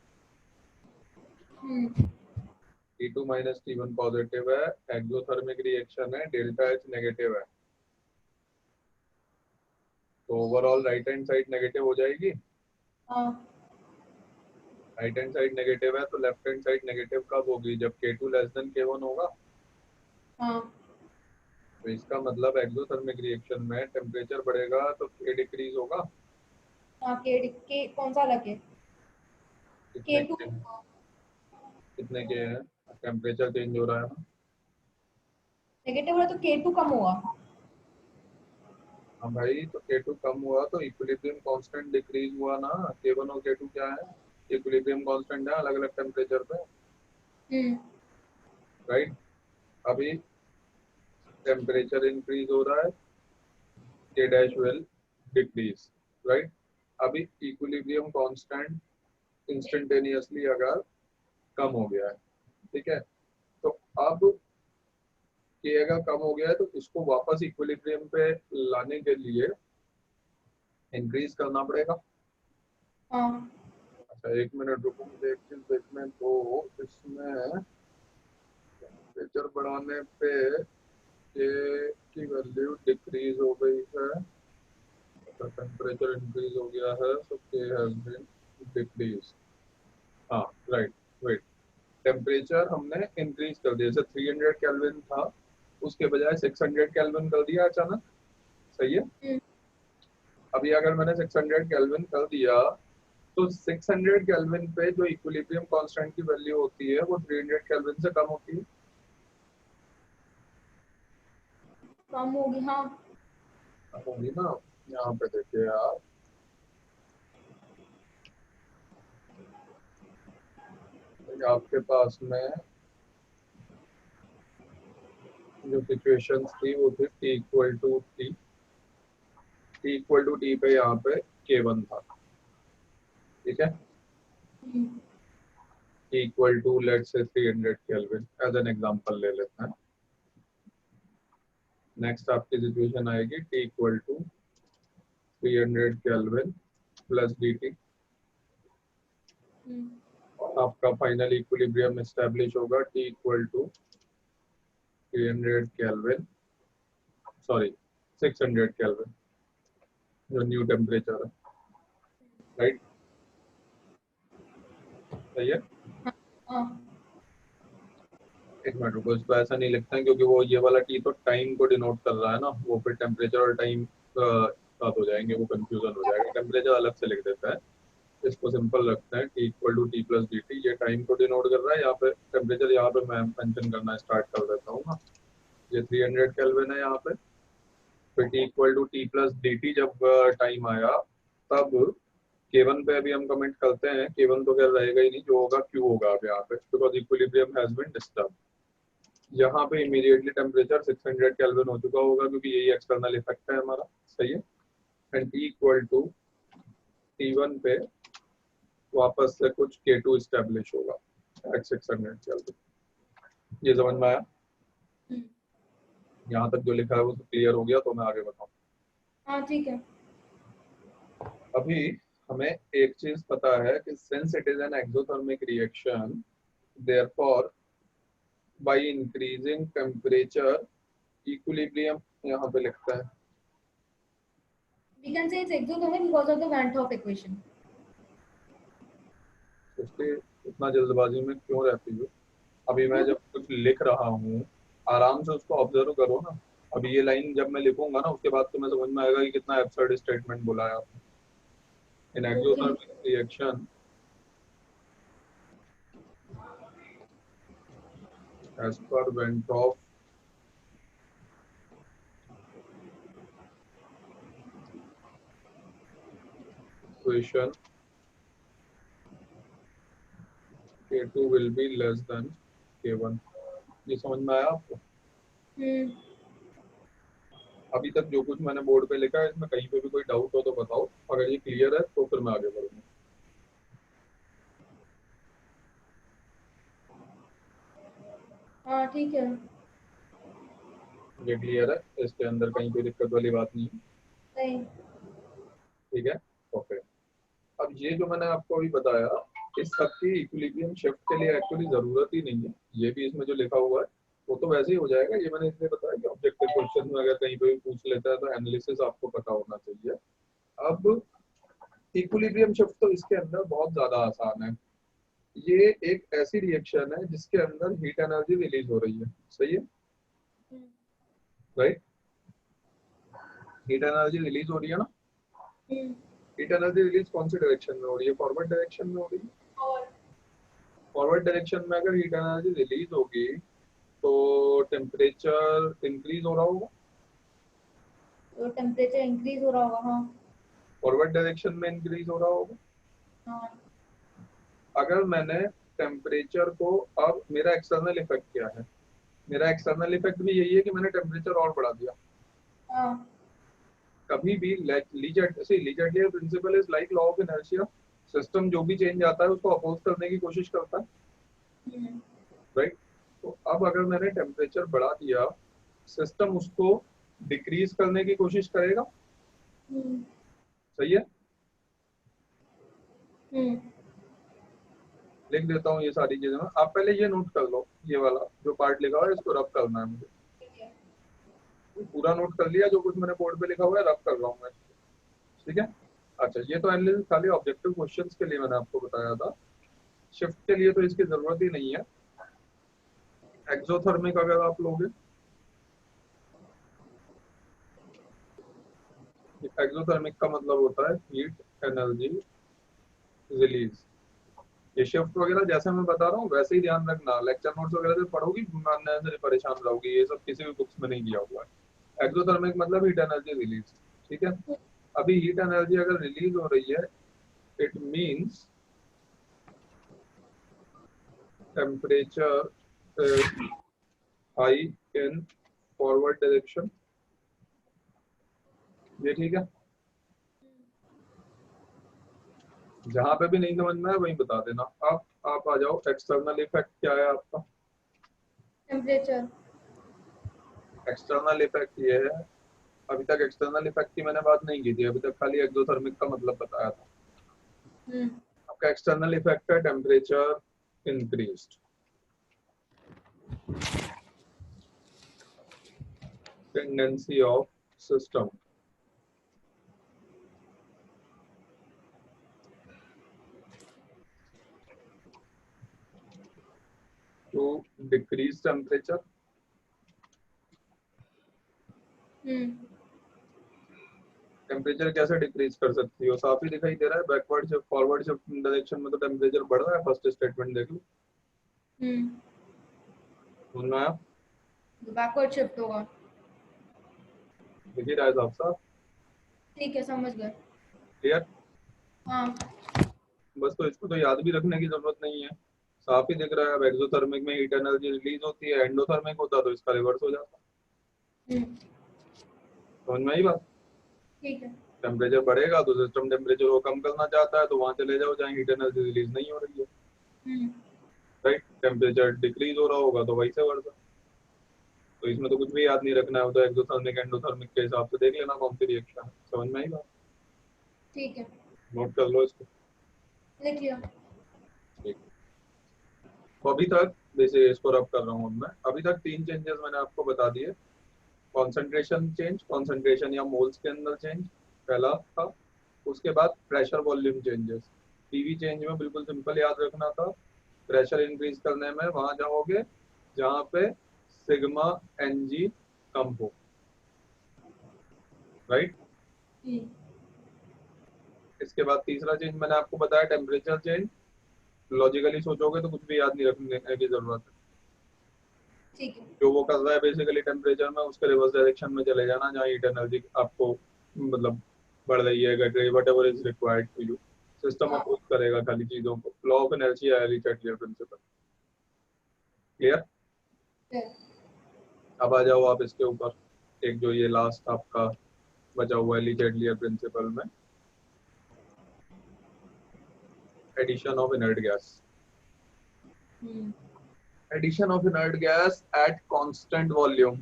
T2 माइनस T1 पॉजिटिव है, एक्सोथर्मिक रिएक्शन है, डेल्टा एच नेगेटिव है, तो overall right hand side negative हो जाएगी। हाँ राइट हैंड साइड नेगेटिव है तो लेफ्ट हैंड साइड नेगेटिव कब होगी? जब K2 लेस देन K1 होगा। हाँ तो इसका मतलब एक्सोथर्मिक रिएक्शन में टेम्परेचर बढ़ेगा तो K डिक्रीज होगा। हाँ के कौन सा अलग है? कितने के टू। कितने के हैं? टेम्परेचर चेंज हो रहा है ना। नेगेटिव है तो के टू कम हुआ। हाँ भाई, तो K2 कम हुआ तो इक्विलिब्रियम कांस्टेंट डिक्रीज हुआ ना। K1 और K2 क्या है? इक्विलिब्रियम कांस्टेंट है अलग अलग टेम्परेचर पे। हम्म। राइट। अभी टेम्परेचर इंक्रीज हो रहा है, K dash will decrease. Right. अभी इक्विलिब्रियम कांस्टेंट इंस्टेंटेनियसली अगर कम हो गया है, ठीक है, तो अब K अगर कम हो गया है तो इसको वापस इक्विलिब्रियम पे लाने के लिए इंक्रीज करना पड़ेगा। हाँ। अच्छा, एक मिनट रुको, मुझे एक चीज देखने तो। इसमें टेम्परेचर बढ़ाने पे के की वैल्यू डिक्रीज हो गई है, टेम्परेचर इंक्रीज हो गया है, सो के हैज बीन डिक्रीज। हाँ, राइट। वेट, टेम्परेचर हमने इंक्रीज कर दिया, जैसे 300 केल्विन था उसके बजाय 600 केल्विन कर दिया अचानक। सही है। हम्म। अभी अगर मैंने 600 केल्विन कर दिया तो 600 केल्विन पे जो इक्विलिब्रियम कांस्टेंट की वैल्यू होती है वो 300 केल्विन से कम होती है। कम होगी हाँ। होगी ना। यहाँ पे देखिए आप, आपके पास में जो सिचुएशन थी वो थी टी इक्वल टू टी पे यहाँ पे K1 था। ठीक है। हम्म। टी इक्वल टू लेट से 300 केल्विन एज एन एग्जांपल ले लेते हैं। नेक्स्ट आपकी सिचुएशन आएगी T equal to 300 kelvin plus D T. Hmm. आपका फाइनल इक्विलिब्रियम एस्टेब्लिश होगा T equal to 300 kelvin, sorry 600 kelvin, जो न्यू टेम्परेचर है। राइट। सही है। हाँ। एक मिनट रुको, इसको ऐसा नहीं लिखते हैं क्योंकि वो ये वाला टी तो टाइम को डिनोट कर रहा है ना, वो फिर टेम्परेचर और टाइम साथ हो जाएंगे, वो कंफ्यूजन हो जाएगा। टेम्परेचर अलग से लिख देता है, इसको सिंपल रखते हैं T equal to T plus D t. ये टाइम को डिनोट कर रहा है, यहाँ पे टेम्परेचर यहाँ पे मैं मेंशन करना स्टार्ट कर देता हूँ ना। ये 300 केल्विन है यहाँ पे। फिर T equal to T plus D t जब टाइम आया तब K1 पे अभी हम कमेंट करते हैं, K1 तो क्या रहेगा ही नहीं, जो होगा Q होगा अब यहाँ पे, because equilibrium has been disturb. यहाँ पे इमीडिएटली टेम्परेचर 600 केल्विन हो चुका होगा क्योंकि यही एक्सटर्नल इफेक्ट है हमारा। सही है। And T equal to T1 पे वापस से कुछ K2 इस्टेब्लिश होगा एट 600 केल्विन। ये समझ में आया? हम्म। यहाँ तक जो लिखा है वो क्लियर हो गया, तो मैं आगे बताऊँ। हाँ ठीक है। अभी हमें एक चीज पता है कि since it is an exothermic reaction, therefore by increasing temperature equilibrium यहाँ पे लिखता है। We can say it's exothermic because of the Van 't Hoff equation. उसके इतना जल्दबाजी में क्यों रहती हो? अभी मैं क्यों? जब कुछ लिख रहा हूँ, आराम से उसको ऑब्जर्व करो ना। अभी ये लाइन जब मैं लिखूंगा ना उसके बाद तो मैं समझ में आएगा कि कितना एब्सर्ड स्टेटमेंट बोला है आपने। इन ओके। एक्सोथर्मिक रिएक्शन एज पर van't Hoff equation K2 will be less than K1। ये समझ में आया आपको? हम्म। अभी तक जो कुछ मैंने बोर्ड पे लिखा है इसमें कहीं पे भी कोई डाउट हो तो बताओ, अगर ये क्लियर है तो फिर मैं आगे बढ़ूंगा। हाँ ठीक है। ये क्लियर है, इसके अंदर कहीं कोई दिक्कत वाली बात नहीं है। नहीं। ठीक है। ओके। अब ये जो मैंने आपको अभी बताया, इस सब की इक्विलिब्रियम शिफ्ट के लिए एक्चुअली जरूरत ही नहीं है। ये भी इसमें जो लिखा हुआ है वो तो वैसे ही हो जाएगा। ये मैंने इसलिए बताया कि ऑब्जेक्टिव क्वेश्चन में अगर कहीं पे भी पूछ लेता है तो एनालिसिस आपको पता होना चाहिए। अब इक्विलिब्रियम शिफ्ट तो इसके अंदर बहुत ज्यादा आसान है। ये एक ऐसी रिएक्शन है जिसके अंदर हीट एनर्जी रिलीज हो रही है। सही है। हम्म। राइट। हीट एनर्जी रिलीज हो रही है ना। हम्म। हीट एनर्जी रिलीज कौन सी डायरेक्शन में हो रही है? फॉरवर्ड डायरेक्शन में हो रही है। फॉरवर्ड डायरेक्शन में अगर हीट एनर्जी रिलीज होगी तो टेम्परेचर इंक्रीज हो रहा होगा। तो टेम्परेचर इंक्रीज हो रहा होगा। हाँ फॉरवर्ड डायरेक्शन में इंक्रीज हो रहा होगा। हाँ अगर मैंने टेम्परेचर को, अब मेरा एक्सटर्नल इफेक्ट क्या है? मेरा एक्सटर्नल इफेक्ट भी यही है कि मैंने टेम्परेचर और बढ़ा दिया। हाँ कभी भी Le Chatelier principle is like law of inertia. System जो भी चेंज आता है उसको अपोज करने की कोशिश करता है, राइट। तो अब अगर मैंने टेम्परेचर बढ़ा दिया, सिस्टम उसको डिक्रीज करने की कोशिश करेगा। सही है। लिख देता हूँ ये सारी चीजें मैं, आप पहले ये नोट कर लो, ये वाला जो पार्ट लिखा हुआ है इसको रब करना है मुझे। पूरा नोट कर लिया, जो कुछ मैंने बोर्ड पे लिखा हुआ है रब कर रहा हूँ मैं। ठीक है। अच्छा, ये तो एनालिसिस खाली ऑब्जेक्टिव क्वेश्चंस के लिए मैंने आपको बताया था, शिफ्ट के लिए तो इसकी जरूरत ही नहीं है। एक्सोथर्मिक अगर आप लोगे, एक्सोथर्मिक का मतलब होता है हीट एनर्जी रिलीज। ये शिफ्ट वगैरह जैसे मैं बता रहा हूँ वैसे ही ध्यान रखना, लेक्चर नोट्स वगैरह से पढ़ोगी मानने से परेशान रहोगी, ये सब किसी भी बुक्स में नहीं दिया हुआ है। एक्सोथर्मिक मतलब हीट एनर्जी रिलीज। ठीक है। अभी हीट एनर्जी अगर रिलीज हो रही है, it means temperature high in forward direction. ये ठीक है। जहां पे भी नहीं समझ में है वहीं बता देना। अब आप आ जाओ, एक्सटर्नल इफेक्ट क्या है आपका? टेम्परेचर। एक्सटर्नल इफेक्ट ये है, अभी तक एक्सटर्नल इफेक्ट की मैंने बात नहीं की थी, अभी तक खाली एक्सोथर्मिक का मतलब बताया था। आपका एक्सटर्नल इफेक्ट है temperature increased. Tendency of system to decrease temperature. Temperature कैसे डिक्रीज कर सकती हो? साफ ही दिखाई दे रहा है, backward shift forward shift direction में तो टेम्परेचर बढ़ रहा है। फर्स्ट स्टेटमेंट देख लो, समझ में आया? बैकवर्ड शिफ्ट होगा। दिख ही रहा है साफ साफ। ठीक है, समझ गए। क्लियर। हाँ बस तो इसको तो याद भी रखने की जरूरत नहीं है, साफ ही दिख रहा है। अब एक्सोथर्मिक में हीट एनर्जी रिलीज होती है, एंडोथर्मिक होता तो इसका रिवर्स हो जाता। समझ में आई बात? ठीक है। टेम्परेचर बढ़ेगा तो सिस्टम टेम्परेचर को कम करना चाहता है, तो वहां चले जाओ जहाँ हीट एनर्जी रिलीज नहीं हो रही है, राइट। टेम्परेचर डिक्रीज हो रहा होगा तो वही से वर्सा। तो इसमें तो कुछ भी याद नहीं रखना है, तो एक्सोथर्मिक एंडोथर्मिक के हिसाब से देख लेना कौन सी रिएक्शन है। समझ में आई बात? ठीक है, नोट कर लो इसको। लिख लिया। ठीक। तो अभी तक, जैसे इसको रब कर रहा हूँ अब मैं, अभी तक 3 चेंजेस मैंने आपको बता दिए। कॉन्सेंट्रेशन चेंज, कॉन्सेंट्रेशन या मोल्स के अंदर चेंज पहला था। उसके बाद pressure volume changes. PV change में बिल्कुल सिंपल याद रखना था, प्रेशर इंक्रीज करने में वहां जाओगे जहां पे सिग्मा एनजी कम हो, राइट। इसके बाद तीसरा चेंज मैंने आपको बताया टेम्परेचर चेंज। लॉजिकली सोचोगे तो कुछ भी याद नहीं रखने की जरूरत है। ठीक है। जो वो कर रहा है बेसिकली टेम्परेचर में, उसके रिवर्स डायरेक्शन में चले जाना जहाँ हीट एनर्जी आपको मतलब बढ़ रही है, घट रही है, whatever is required to you. System हाँ अपोज करेगा खाली चीजों को। लॉ ऑफ इनर्शिया है, रिचर्ड लियर प्रिंसिपल। क्लियर। अब आ जाओ आप इसके ऊपर, एक जो ये लास्ट आपका बचा हुआ है रिचर्ड लियर प्रिंसिपल में, addition of inert gas. Addition of inert gas at constant volume.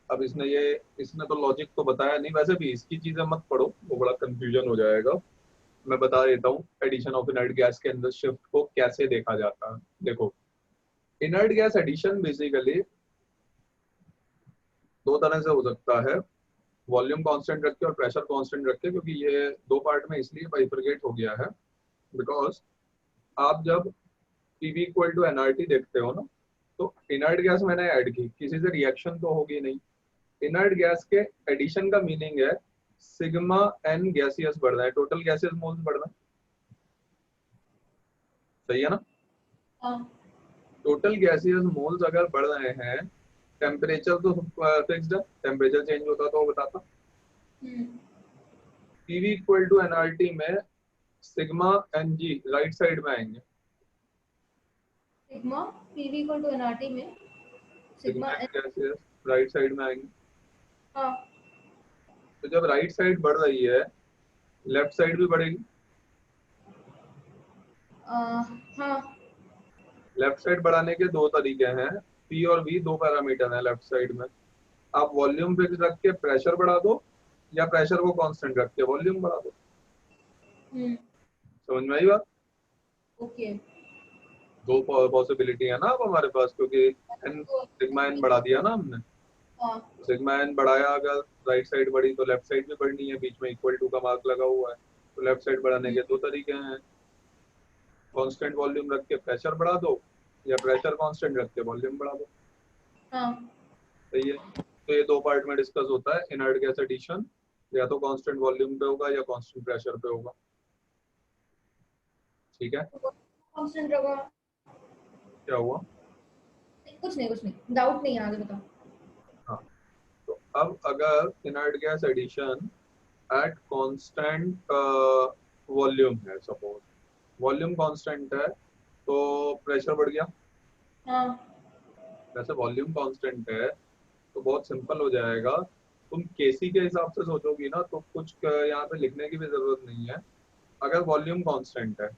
अब इसने तो लॉजिक तो बताया नहीं, वैसे भी इसकी चीजें मत पढ़ो, वो बड़ा कंफ्यूजन हो जाएगा। मैं बता देता हूँ एडिशन ऑफ इनर्ट गैस के अंदर शिफ्ट को कैसे देखा जाता है। देखो, इनर्ट गैस एडिशन बेसिकली दो तरह से हो सकता है, वॉल्यूम कांस्टेंट रख के और प्रेशर कांस्टेंट रख के, क्योंकि ये दो पार्ट में इसलिए बाइफरकेट हो गया है बिकॉज आप जब पीवी इक्वल टू एनआरटी देखते हो ना, तो इनर्ट गैस मैंने ऐड की, किसी से रिएक्शन तो होगी नहीं। इनर्ट गैस के एडिशन का मीनिंग है सिग्मा एन गैसियस बढ़ रहा है, टोटल गैसियस मोल्स बढ़ रहा है, सही है ना? हाँ। टोटल गैसियस मोल्स अगर बढ़ रहे हैं, टेम्परेचर तो फिक्स्ड है, टेम्परेचर चेंज होता तो वो बताता। पीवी इक्वल टू एनआरटी में sigma N G right side में आएंगे, sigma PV equal to NRT में sigma sigma N N. Gaseous right side में आएंगे। हाँ। तो जब राइट साइड बढ़ रही है, लेफ्ट साइड भी बढ़ेगी। हाँ। लेफ्ट साइड बढ़ाने के दो तरीके हैं, पी और वी दो पैरामीटर हैं लेफ्ट साइड में। आप वॉल्यूम फिक्स रख के प्रेशर बढ़ा दो, या प्रेशर को कांस्टेंट रख के वॉल्यूम बढ़ा दो। समझ में आई बात? ओके। दो पॉसिबिलिटी है ना अब हमारे पास, क्योंकि एन सिग्मा एन बढ़ा दिया ना हमने। हाँ। सिग्मा एन बढ़ाया, अगर राइट साइड बढ़ी तो लेफ्ट साइड भी बढ़नी है, बीच में इक्वल टू का मार्क लगा हुआ है। तो लेफ्ट साइड बढ़ाने के दो तरीके हैं, कांस्टेंट वॉल्यूम रख के प्रेशर बढ़ा दो, या प्रेशर कांस्टेंट रख के वॉल्यूम बढ़ा दो। हाँ। सही है। तो ये दो पार्ट में डिस्कस होता है इनर्ट गैस एडिशन, या तो कांस्टेंट वॉल्यूम पे होगा या कांस्टेंट प्रेशर पे होगा। ठीक है। कांस्टेंट रखा। क्या हुआ? कुछ नहीं डाउट नहीं है, आगे बताओ। हाँ, तो अब अगर inert gas addition at constant volume है, सपोज वॉल्यूम कांस्टेंट है, तो प्रेशर बढ़ गया। हाँ। वैसे वॉल्यूम कांस्टेंट है तो बहुत सिंपल हो जाएगा, तुम केसी के हिसाब से सोचोगी ना तो कुछ यहाँ पे लिखने की भी जरूरत नहीं है। अगर वॉल्यूम कांस्टेंट है,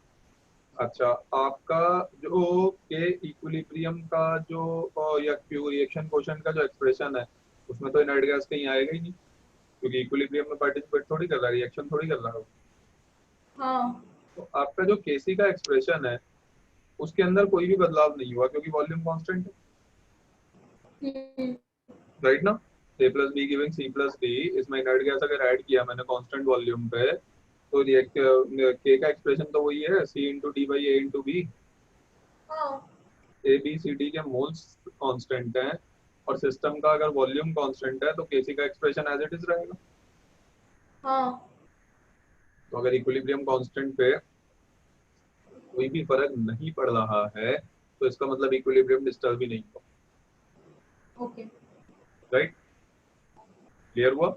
अच्छा, आपका जो के इक्विलिब्रियम का जो या क्यू रिएक्शन क्वोशंट का जो एक्सप्रेशन है, उसमें तो इनर्ट गैस कहीं आएगा ही नहीं, क्योंकि इक्विलिब्रियम में पार्टिसिपेट थोड़ी कर रहा है, रिएक्शन थोड़ी कर रहा है। हाँ। तो आपका जो केसी का एक्सप्रेशन है, उसके अंदर कोई भी बदलाव नहीं हुआ, क्योंकि वॉल्यूम कांस्टेंट है, राइट ना? A plus B giving C plus D, इसमें इनर्ट गैस अगर ऐड किया मैंने कांस्टेंट वॉल्यूम पे, तो रिएक्ट के का एक्सप्रेशन तो वही है, C into D by A into B. हाँ। ए बी सी डी के मोल्स कांस्टेंट हैं, और सिस्टम का अगर वॉल्यूम कांस्टेंट है तो केसी का एक्सप्रेशन एज इट इज रहेगा। हाँ। तो अगर इक्विलिब्रियम कांस्टेंट पे कोई भी फर्क नहीं पड़ रहा है, तो इसका मतलब इक्विलिब्रियम डिस्टर्ब ही नहीं हुआ। ओके। राइट? क्लियर हुआ?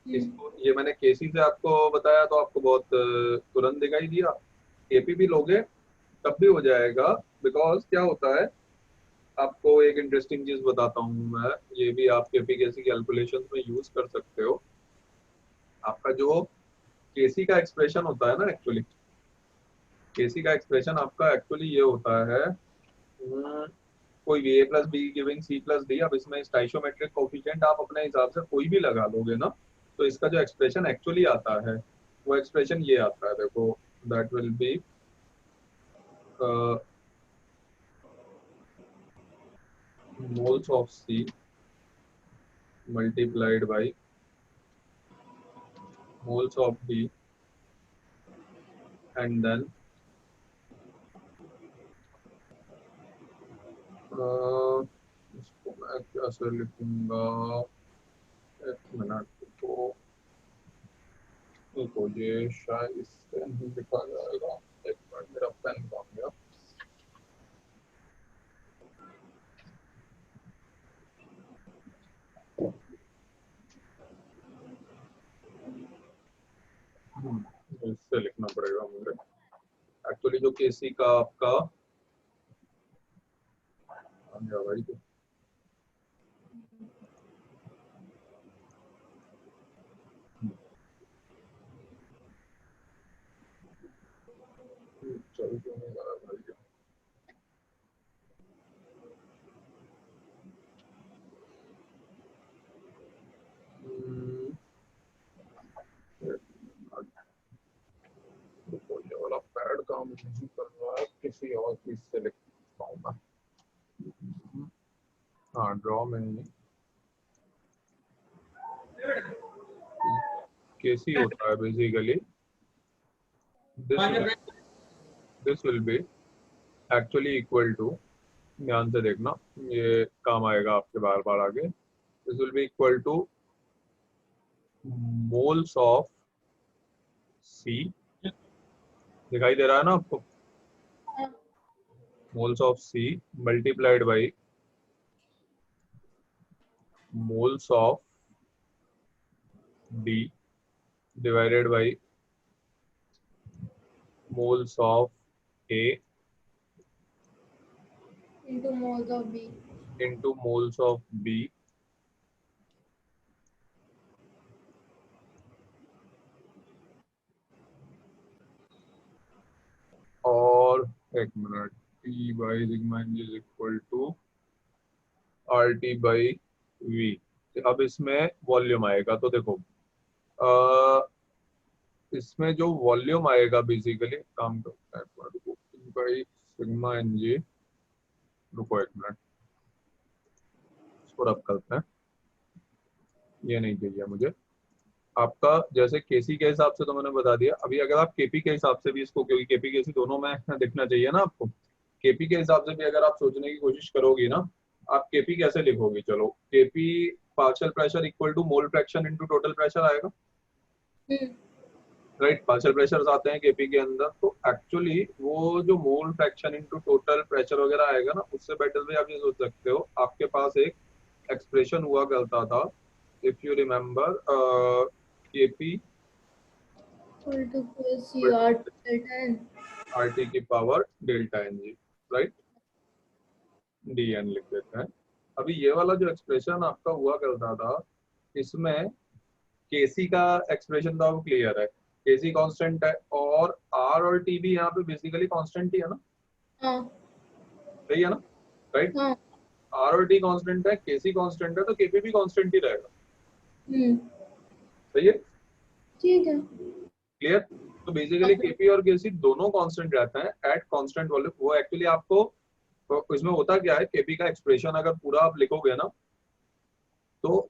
इसको ये मैंने केसी से आपको बताया तो आपको बहुत तुरंत दिखाई दिया। केपी भी लोगे तब भी हो जाएगा, बिकॉज क्या होता है, आपको एक इंटरेस्टिंग चीज बताता हूँ मैं, ये भी आप केपी केसी कैलकुलेशन में यूज कर सकते हो। आपका जो केसी का एक्सप्रेशन होता है ना, एक्चुअली केसी का एक्सप्रेशन आपका एक्चुअली ये होता है, कोई भी A plus B giving C plus D, अब इसमें स्टाइशोमेट्रिक कोफिशिएंट आप अपने हिसाब से कोई भी लगा लोगे ना, तो इसका जो एक्सप्रेशन एक्चुअली आता है, वो एक्सप्रेशन ये आता है, देखो, that will be moles of C multiplied by moles of D, and then इसको मैं कैसे लिखूंगा, एक मिनट को ये शायद इससे नहीं लिखा जाएगा, एक मिनट मेरा पेन काम गया। इससे लिखना पड़ेगा मुझे, एक्चुअली जो केसी का आपका आ गया भाई, चल क्यों नहीं रहा भाई। ये वाला पैड काम नहीं कर रहा है, किसी और चीज से लिख पाऊंगा। हाँ, ड्रॉ में नहीं, केसी होता है basically, this this will be actually equal to, ध्यान से देखना, ये काम आएगा आपके बार बार आगे, this will be equal to moles of C, दिखाई दे रहा है ना आपको, moles of C multiplied by moles of D divided by moles of A into moles of B. into moles of B और एक minute, T by sigma N is equal to RT by V। अब इसमें volume आएगा तो देखो इसमें जो volume आएगा बेसिकली काम करता है T by sigma N g, रुको एक मिनट इसको रब करते हैं, ये नहीं चाहिए मुझे आपका। जैसे केसी के हिसाब से तो मैंने बता दिया, अभी अगर आप केपी के हिसाब से भी इसको, क्योंकि केपी केसी दोनों में देखना चाहिए ना आपको, केपी के हिसाब से भी अगर आप सोचने की कोशिश करोगी ना, आप केपी कैसे लिखोगी, चलो KP partial pressure equal to mole fraction into total pressure आएगा, राइट। पार्शियल प्रेशर्स आते हैं केपी के अंदर, तो एक्चुअली वो जो mole fraction into total pressure वगैरह आएगा ना, उससे बेटर भी आप ये सोच सकते हो, आपके पास एक एक्सप्रेशन हुआ करता था, if you remember, KP RT की power delta N G, right, d n लिख देते हैं। अभी ये वाला जो एक्सप्रेशन आपका हुआ करता था, इसमें केसी का एक्सप्रेशन था वो क्लियर है, केसी कांस्टेंट है और आर और टी भी यहाँ पे बेसिकली कांस्टेंट ही है ना, सही है ना, राइट। आर और टी कांस्टेंट है, केसी कांस्टेंट है, तो केपी भी कांस्टेंट ही रहेगा, सही है, ठीक है, क्लियर। तो बेसिकली केपी और केसी दोनों कांस्टेंट रहते हैं एट कांस्टेंट वॉल्यूम। वो एक्चुअली आपको, तो इसमें होता क्या है, केपी का एक्सप्रेशन अगर पूरा आप लिखोगे ना, तो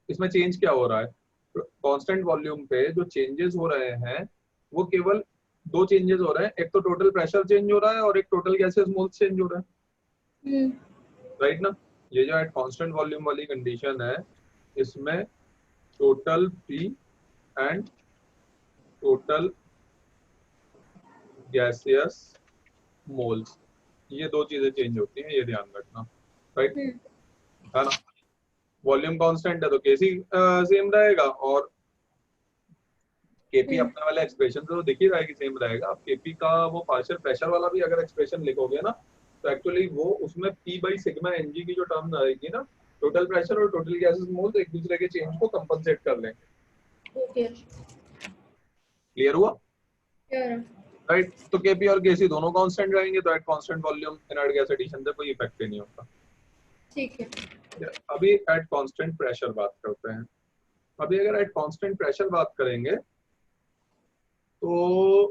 इसमें चेंज क्या हो रहा है, कांस्टेंट वॉल्यूम पे जो चेंजेस हो रहे हैं वो केवल दो चेंजेस हो रहे हैं, एक तो टोटल प्रेशर चेंज हो रहा है और एक टोटल गैसेस मोल्स चेंज हो रहा है, राइट ना। ये जो एट कांस्टेंट वॉल्यूम वाली कंडीशन है, इसमें total P and total gaseous moles, ये दो चीजें चेंज होती हैं, ये ध्यान रखना, राइट, है ना। वॉल्यूम कांस्टेंट है तो केसी सेम रहेगा, और केपी अपने वाले एक्सप्रेशन से तो दिख ही रहा है कि सेम रहेगा। आप केपी का वो पार्शियल प्रेशर वाला भी अगर एक्सप्रेशन लिखोगे ना, तो एक्चुअली वो उसमें पी बाई सिग्मा एनजी की जो टर्म आएगी ना, टोटल प्रेशर और टोटल गैसेस मोल्स एक दूसरे के चेंज को कंपनसेट कर लेंगे, ओके, क्लियर हुआ, क्लियर, राइट। तो केपी और केसी दोनों कांस्टेंट रहेंगे, तो at constant volume inert gas addition से कोई इफेक्ट ही नहीं होता, ठीक है। अभी एट कांस्टेंट प्रेशर बात करते हैं। अभी अगर एट कांस्टेंट प्रेशर बात करेंगे तो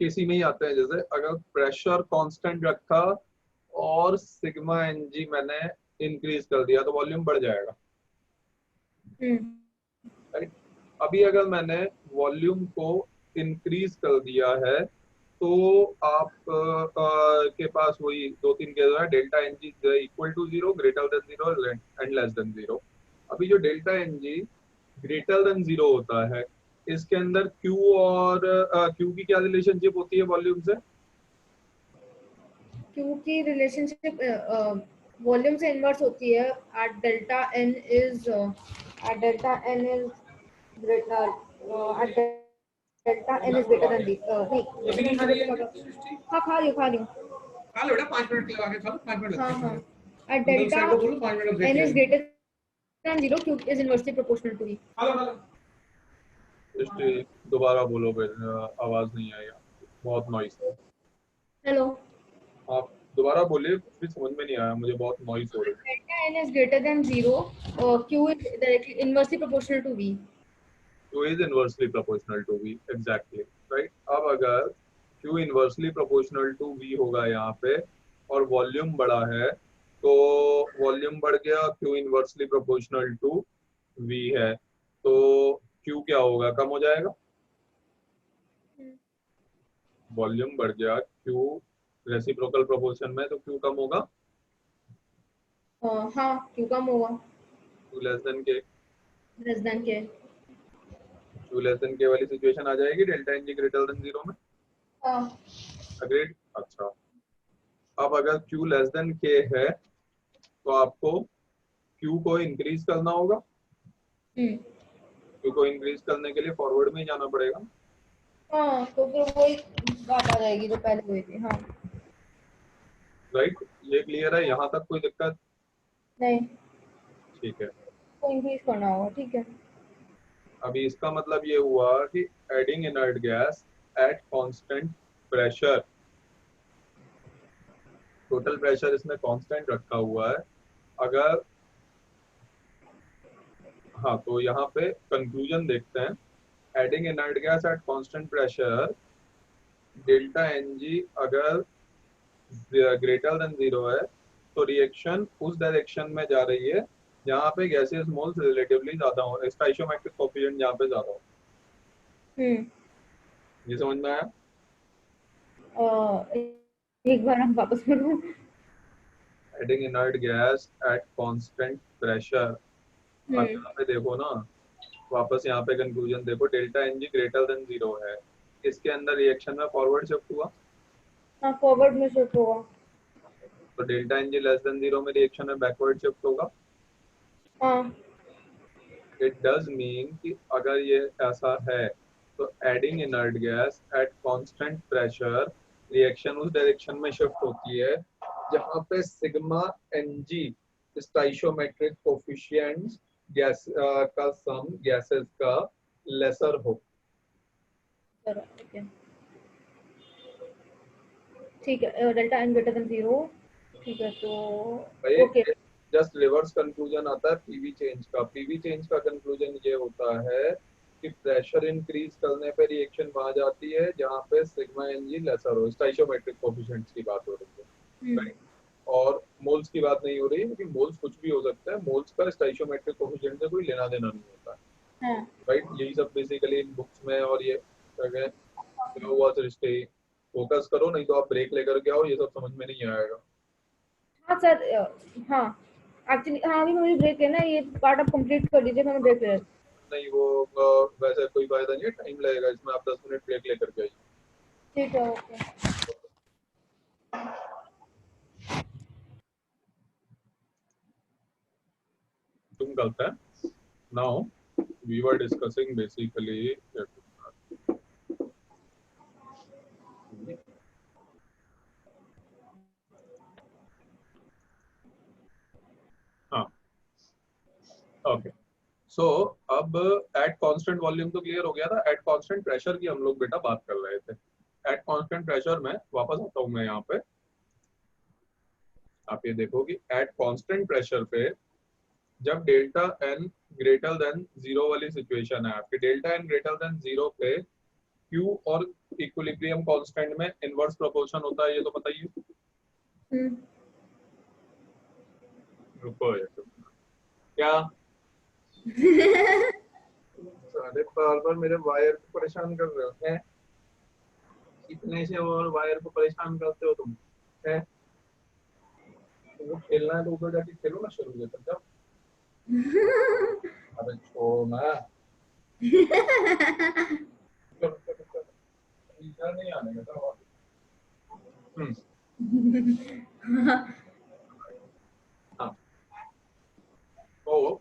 केसी में ही आते हैं, जैसे अगर प्रेशर कांस्टेंट रखा और सिग्मा एनजी मैंने इंक्रीज कर दिया तो वॉल्यूम बढ़ जाएगा, राइट। अभी अगर मैंने वॉल्यूम को इंक्रीज कर दिया है तो आप के पास वही दो तीन केस है, delta N g equal to zero, greater than zero and less than zero. अभी जो delta N G greater than zero होता है, इसके अंदर Q और Q की क्या रिलेशनशिप होती है वॉल्यूम से, Q की रिलेशनशिप वॉल्यूम से इनवर्स होती है at delta n is greater at delta n is greater than नहीं, हाँ खा रही हूँ खा लो बेटा, 5 मिनट लगा के खा लो, 5 मिनट लगते हैं। at delta n is greater than 0, Q is inversely proportional to V। खा लो। इसलिए दोबारा बोलो, आवाज नहीं आई, बहुत नॉइस है। हेलो, आप दोबारा बोलिए, कुछ भी समझ में नहीं आया मुझे, बहुत नॉइस हो रही है। delta n is greater than 0, Q is directly inversely proportional to V। Q is inversely proportional to V, exactly, right। अब अगर Q inversely proportional to V होगा यहाँ पे और वॉल्यूम बड़ा है, तो वॉल्यूम बढ़ गया, Q inversely proportional to V है, तो Q क्या होगा, कम हो जाएगा, वॉल्यूम बढ़ गया, Q रेसिप्रोकल प्रोपोर्शन में, तो Q कम होगा, हाँ, Q कम होगा, Q less than K, less than K. Q less than K वाली सिचुएशन आ जाएगी delta N G greater than 0 में। अग्रीड। अच्छा, अब अगर Q लेस देन K है तो आपको Q को इंक्रीज करना होगा। Q को इंक्रीज करने के लिए फॉरवर्ड में ही जाना पड़ेगा। हाँ, तो फिर वही बात आ जाएगी जो पहले हुई थी। हाँ राइट, ये क्लियर है, यहाँ तक कोई दिक्कत? नहीं, ठीक है। तो इंक्रीज करना होगा। ठीक है, अभी इसका मतलब ये हुआ कि adding inert gas at constant pressure, total pressure इसमें कांस्टेंट रखा हुआ है। अगर हाँ, तो यहाँ पे कंक्लूजन देखते हैं। Adding inert gas at constant pressure delta N g अगर ग्रेटर देन 0 है तो रिएक्शन उस डायरेक्शन में जा रही है जहाँ पे गैसेस मोल्स रिलेटिवली ज्यादा हो, स्टोइकोमेट्रिक कोएफिशिएंट जहाँ पे ज्यादा हो। ये समझ में आया? एक बार हम वापस बोलो। Adding inert gas at constant pressure, अब यहाँ पे देखो ना, वापस यहाँ पे कंक्लूजन देखो, delta N G greater than 0 है, इसके अंदर रिएक्शन में फॉरवर्ड शिफ्ट हुआ। हाँ, फॉरवर्ड में शिफ्ट होगा। तो delta N G less than 0 में रिएक्शन में बैकवर्ड शिफ्ट होगा। हाँ, इट डज मीन कि अगर ये ऐसा है तो adding inert gas at constant pressure reaction उस डायरेक्शन में शिफ्ट होती है जहां पे sigma n g stoichiometric coefficients gas का सम गैसेस का लेसर हो। ठीक है, डेल्टा एन ग्रेटर देन 0। ठीक है, तो भाई ओके। जस्ट रिवर्स कंक्लूजन आता है पीवी चेंज का। पीवी चेंज का कंक्लूजन ये होता है कि प्रेशर इंक्रीज करने पे रिएक्शन वहां जाती है जहां पे सिग्मा एनजी लेसर हो, स्टोइकोमेट्रिक कोएफिशिएंट्स की बात हो रही है, राइट? और मोल्स की बात नहीं हो रही है, क्योंकि मोल्स कुछ भी हो सकता है, मोल्स का स्टोइकोमेट्रिक कोएफिशिएंट से कोई लेना देना नहीं होता है, राइट? यही सब बेसिकली इन बुक्स में और ये रिश्ते फोकस करो, नहीं तो आप ब्रेक लेकर के आओ, ये सब समझ में नहीं आएगा। हाँ सर, हाँ एक्चुअली, हाँ अभी मुझे ब्रेक लेना है। ये पार्ट आप कंप्लीट कर लीजिए, मैं ब्रेक ले रहा हूँ। नहीं वो वैसे कोई फायदा नहीं है, टाइम लगेगा इसमें, आप 10 मिनट ब्रेक लेकर के आइए। ठीक है, ओके। तुम करते हैं now, we were discussing basically, हाँ ओके। सो अब एट कांस्टेंट वॉल्यूम तो क्लियर हो गया था, एट कांस्टेंट प्रेशर की हम लोग बेटा बात कर रहे थे। एट कांस्टेंट प्रेशर में वापस आता हूं मैं यहाँ पे, आप ये देखो कि एट कांस्टेंट प्रेशर पे जब डेल्टा एन ग्रेटर देन 0 वाली सिचुएशन है आपकी, डेल्टा एन ग्रेटर देन 0 पे क्यू और इक्विलिब्रियम कांस्टेंट में इनवर्स प्रोपोर्शन होता है, ये तो बताइए। रुको क्या सारे बार बार मेरे वायर को परेशान कर रहे हो हैं? इतने से और वायर को परेशान करते हो तुम हैं? तुमको खेलना है तो उधर जाके खेलो ना, शुरू से तब। अबे छोड़ो ना, इधर नहीं आने का। हाँ, तो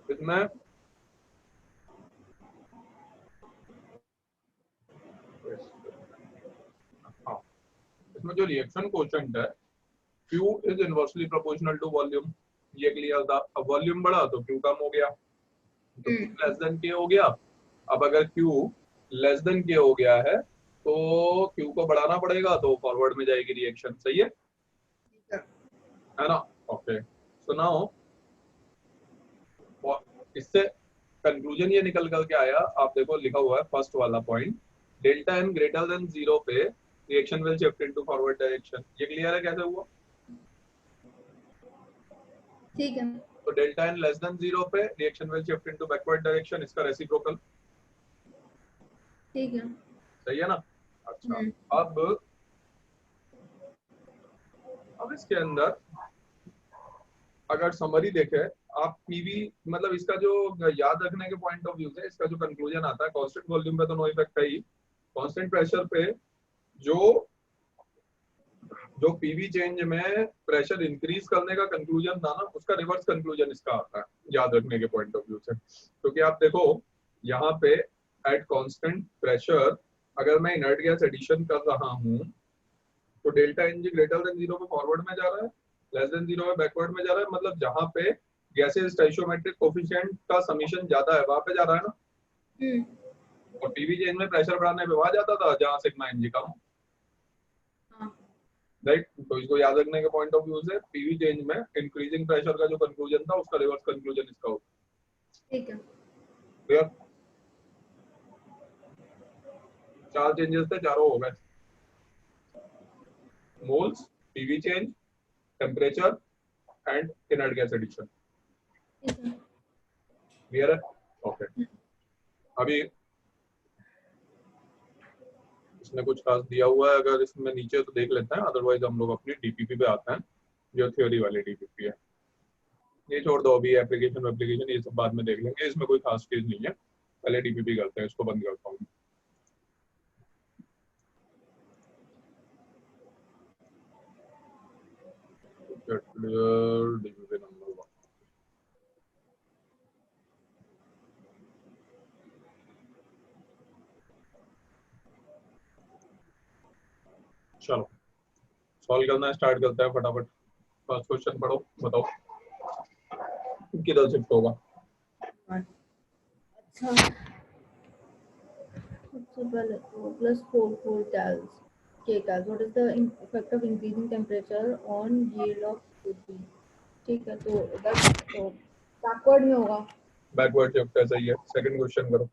इसमें हाँ, इसमें जो रिएक्शन कोएफिशिएंट है Q is inversely proportional to volume, ये क्लियर था। अब वॉल्यूम बढ़ा तो Q कम हो गया, तो Q लेस देन K हो गया। अब अगर Q लेस देन K हो गया है तो Q को बढ़ाना पड़ेगा, तो फॉरवर्ड में जाएगी रिएक्शन, सही है ना? ओके, सो नाउ इससे कंक्लूजन ये निकल कर के आया, आप देखो लिखा हुआ है फर्स्ट वाला point, delta n greater than 0 पे reaction will shift into forward direction. ये क्लियर है कैसे हुआ? ठीक है, तो डेल्टा एन लेस देन 0 पे reaction will shift into backward direction, इसका रेसिप्रोकल, ठीक है। सही है ना? अच्छा, अब इसके अंदर अगर समरी देखे आप पीवी मतलब इसका जो याद रखने के पॉइंट ऑफ व्यू से इसका जो कंक्लूजन आता है, कांस्टेंट वॉल्यूम पे तो नो इफेक्ट है ही, कांस्टेंट प्रेशर पे जो जो पीवी चेंज में प्रेशर इंक्रीज करने का कंक्लूजन था ना, उसका रिवर्स कंक्लूजन इसका आता है याद रखने के पॉइंट ऑफ व्यू से। क्योंकि आप देखो यहाँ पे एट कांस्टेंट प्रेशर अगर मैं इनर्ट गैस एडिशन कर रहा हूँ तो delta n g greater than zero पे फॉरवर्ड में जा रहा है, लेस देन जीरो में बैकवर्ड में जा रहा है। मतलब जहाँ पे गैसेस स्टोइचियोमेट्रिक कोफिशिएंट का समीशन ज्यादा है वहां पे जा रहा है ना। और पीवी चेंज में प्रेशर बढ़ाने पे वहां जाता था जहाँ सिग्मा एनजी कम हो, राइट। तो इसको याद रखने के पॉइंट ऑफ व्यू से पीवी चेंज में इंक्रीजिंग प्रेशर का जो कंक्लूजन था उसका रिवर्स कंक्लूजन इसका होता। ठीक है, क्लियर। 4 चेंजेस थे, चारों हो गए, moles, PV change, temperature and inert gas addition. Clear है? ओके। अभी इसमें कुछ खास दिया हुआ है अगर इसमें नीचे तो देख लेते हैं, अदरवाइज हम लोग अपनी डीपीपी पे आते हैं जो थ्योरी वाली डीपीपी है। ये छोड़ दो अभी, एप्लीकेशन ये सब बाद में देख लेंगे, इसमें कोई खास चीज नहीं है, पहले डीपीपी करते हैं। इसको बंद करता हूँ। DPP number 1। चलो सॉल्व करना स्टार्ट करते हैं फटाफट। फर्स्ट क्वेश्चन पढ़ो, बताओ किधर शिफ्ट होगा। अच्छा सबसे पहले तो +4 cals kcals, what is the effect of increasing temperature on yield of QP? ठीक है, तो इधर तो बैकवर्ड में होगा। बैकवर्ड शिफ्ट है, सही है। सेकंड क्वेश्चन करो।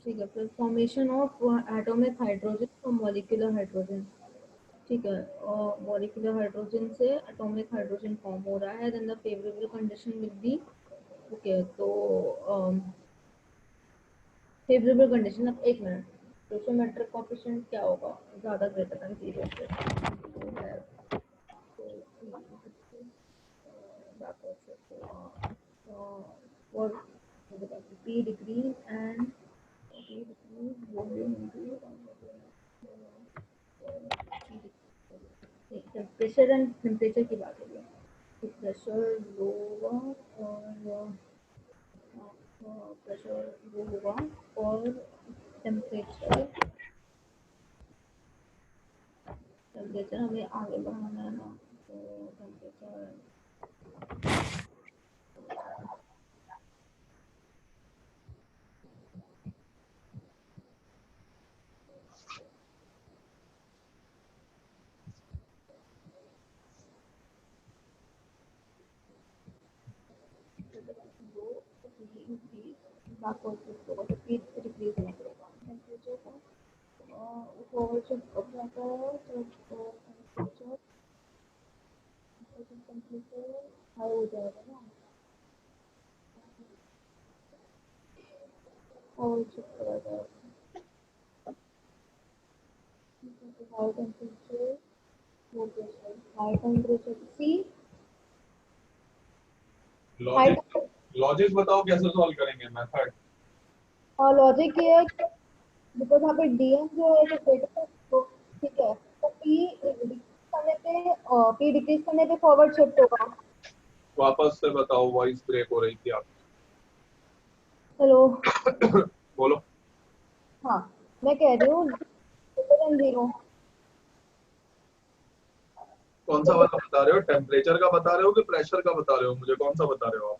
ठीक है, फिर formation of atomic hydrogen from molecular hydrogen. ठीक है, और मॉलिक्यूलर हाइड्रोजन से एटॉमिक हाइड्रोजन फॉर्म हो रहा है, then the favourable condition will be okay. तो फेवरेबल कंडीशन, अब एक मिनट, स्टोइचियोमेट्रिक कोएफिशिएंट क्या होगा, ज्यादा ग्रेटर देन 0 से और P decrease and volume increase, pressure and temperature की बात हो रही है, तो प्रेशर लो होगा और प्रेशर लो होगा और टेम्परेचर हमें आगे बढ़ाना है ना, तो टेम्परेचर बैकवर्ड शिफ्ट होगा, तो पीक डिक्रीज नहीं करेगा टेम्परेचर को, फॉरवर्ड शिफ्ट हो जाता है तो टेम्परेचर हाई हो जाएगा ना, फॉरवर्ड शिफ्ट हो जाएगा। High temperature, low pressure, high temperature सी लॉजिक बताओ कैसे सॉल्व करेंगे, मेथड। और लॉजिक ये है कि बिकॉज यहाँ पे डीएम जो है तो ग्रेटर है, तो ठीक है, तो पी डिक्रीज करने पे फॉरवर्ड शिफ्ट होगा। वापस से बताओ, वॉइस ब्रेक हो रही थी आप। हेलो बोलो। हाँ, मैं कह रही हूँ ग्रेटर देन 0। कौन सा वाला बता रहे हो, टेम्परेचर का बता रहे हो कि प्रेशर का बता रहे हो, मुझे कौन सा बता रहे हो आप।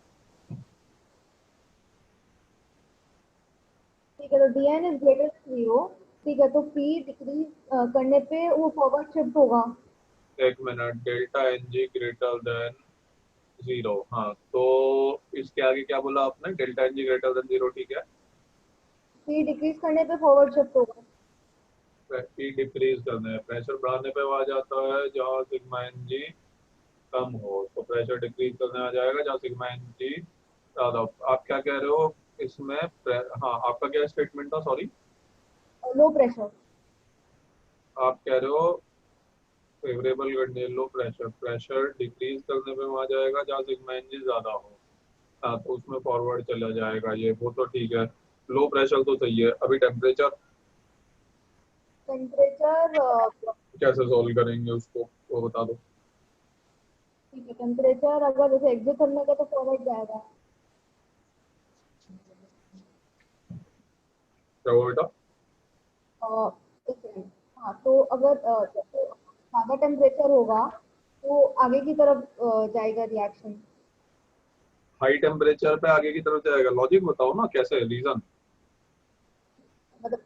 ठीक है, तो डीएन इज ग्रेटर देन 0, ठीक है, तो पी डिक्रीज करने पे वो फॉरवर्ड शिफ्ट होगा। एक minute, delta n g greater than 0, हाँ तो इसके आगे क्या बोला आपने, डेल्टा एनजी ग्रेटर देन 0, ठीक है। पी डिक्रीज करने पे फॉरवर्ड शिफ्ट होगा, पी डिक्रीज करना है, प्रेशर बढ़ाने पे आ जाता है जहाँ सिग्मा एनजी कम हो, तो प्रेशर डिक्रीज करने आ जाएगा जहाँ सिग्मा एनजी ज्यादा हो। आप क्या कह रहे हो इसमें, हाँ आपका क्या स्टेटमेंट था, सॉरी। Low pressure. आप कह रहे हो favourable condition low pressure, pressure decrease करने पे वहां जाएगा जहाँ सिग्मा एनजी ज्यादा हो। हाँ तो उसमें फॉरवर्ड चला जाएगा ये, वो तो ठीक है। लो प्रेशर तो सही है। अभी टेम्परेचर टेम्परेचर कैसे सॉल्व करेंगे उसको, वो बता दो। ठीक है, टेम्परेचर अगर जैसे एक्सोथर्मिक है तो फॉरवर्ड जाएगा। क्या हुआ बेटा? एक सेकंड। हाँ तो अगर जैसे ज्यादा टेम्परेचर होगा तो आगे की तरफ जाएगा रिएक्शन। हाई टेम्परेचर पे आगे की तरफ जाएगा, लॉजिक बताओ ना कैसे, रीजन। मतलब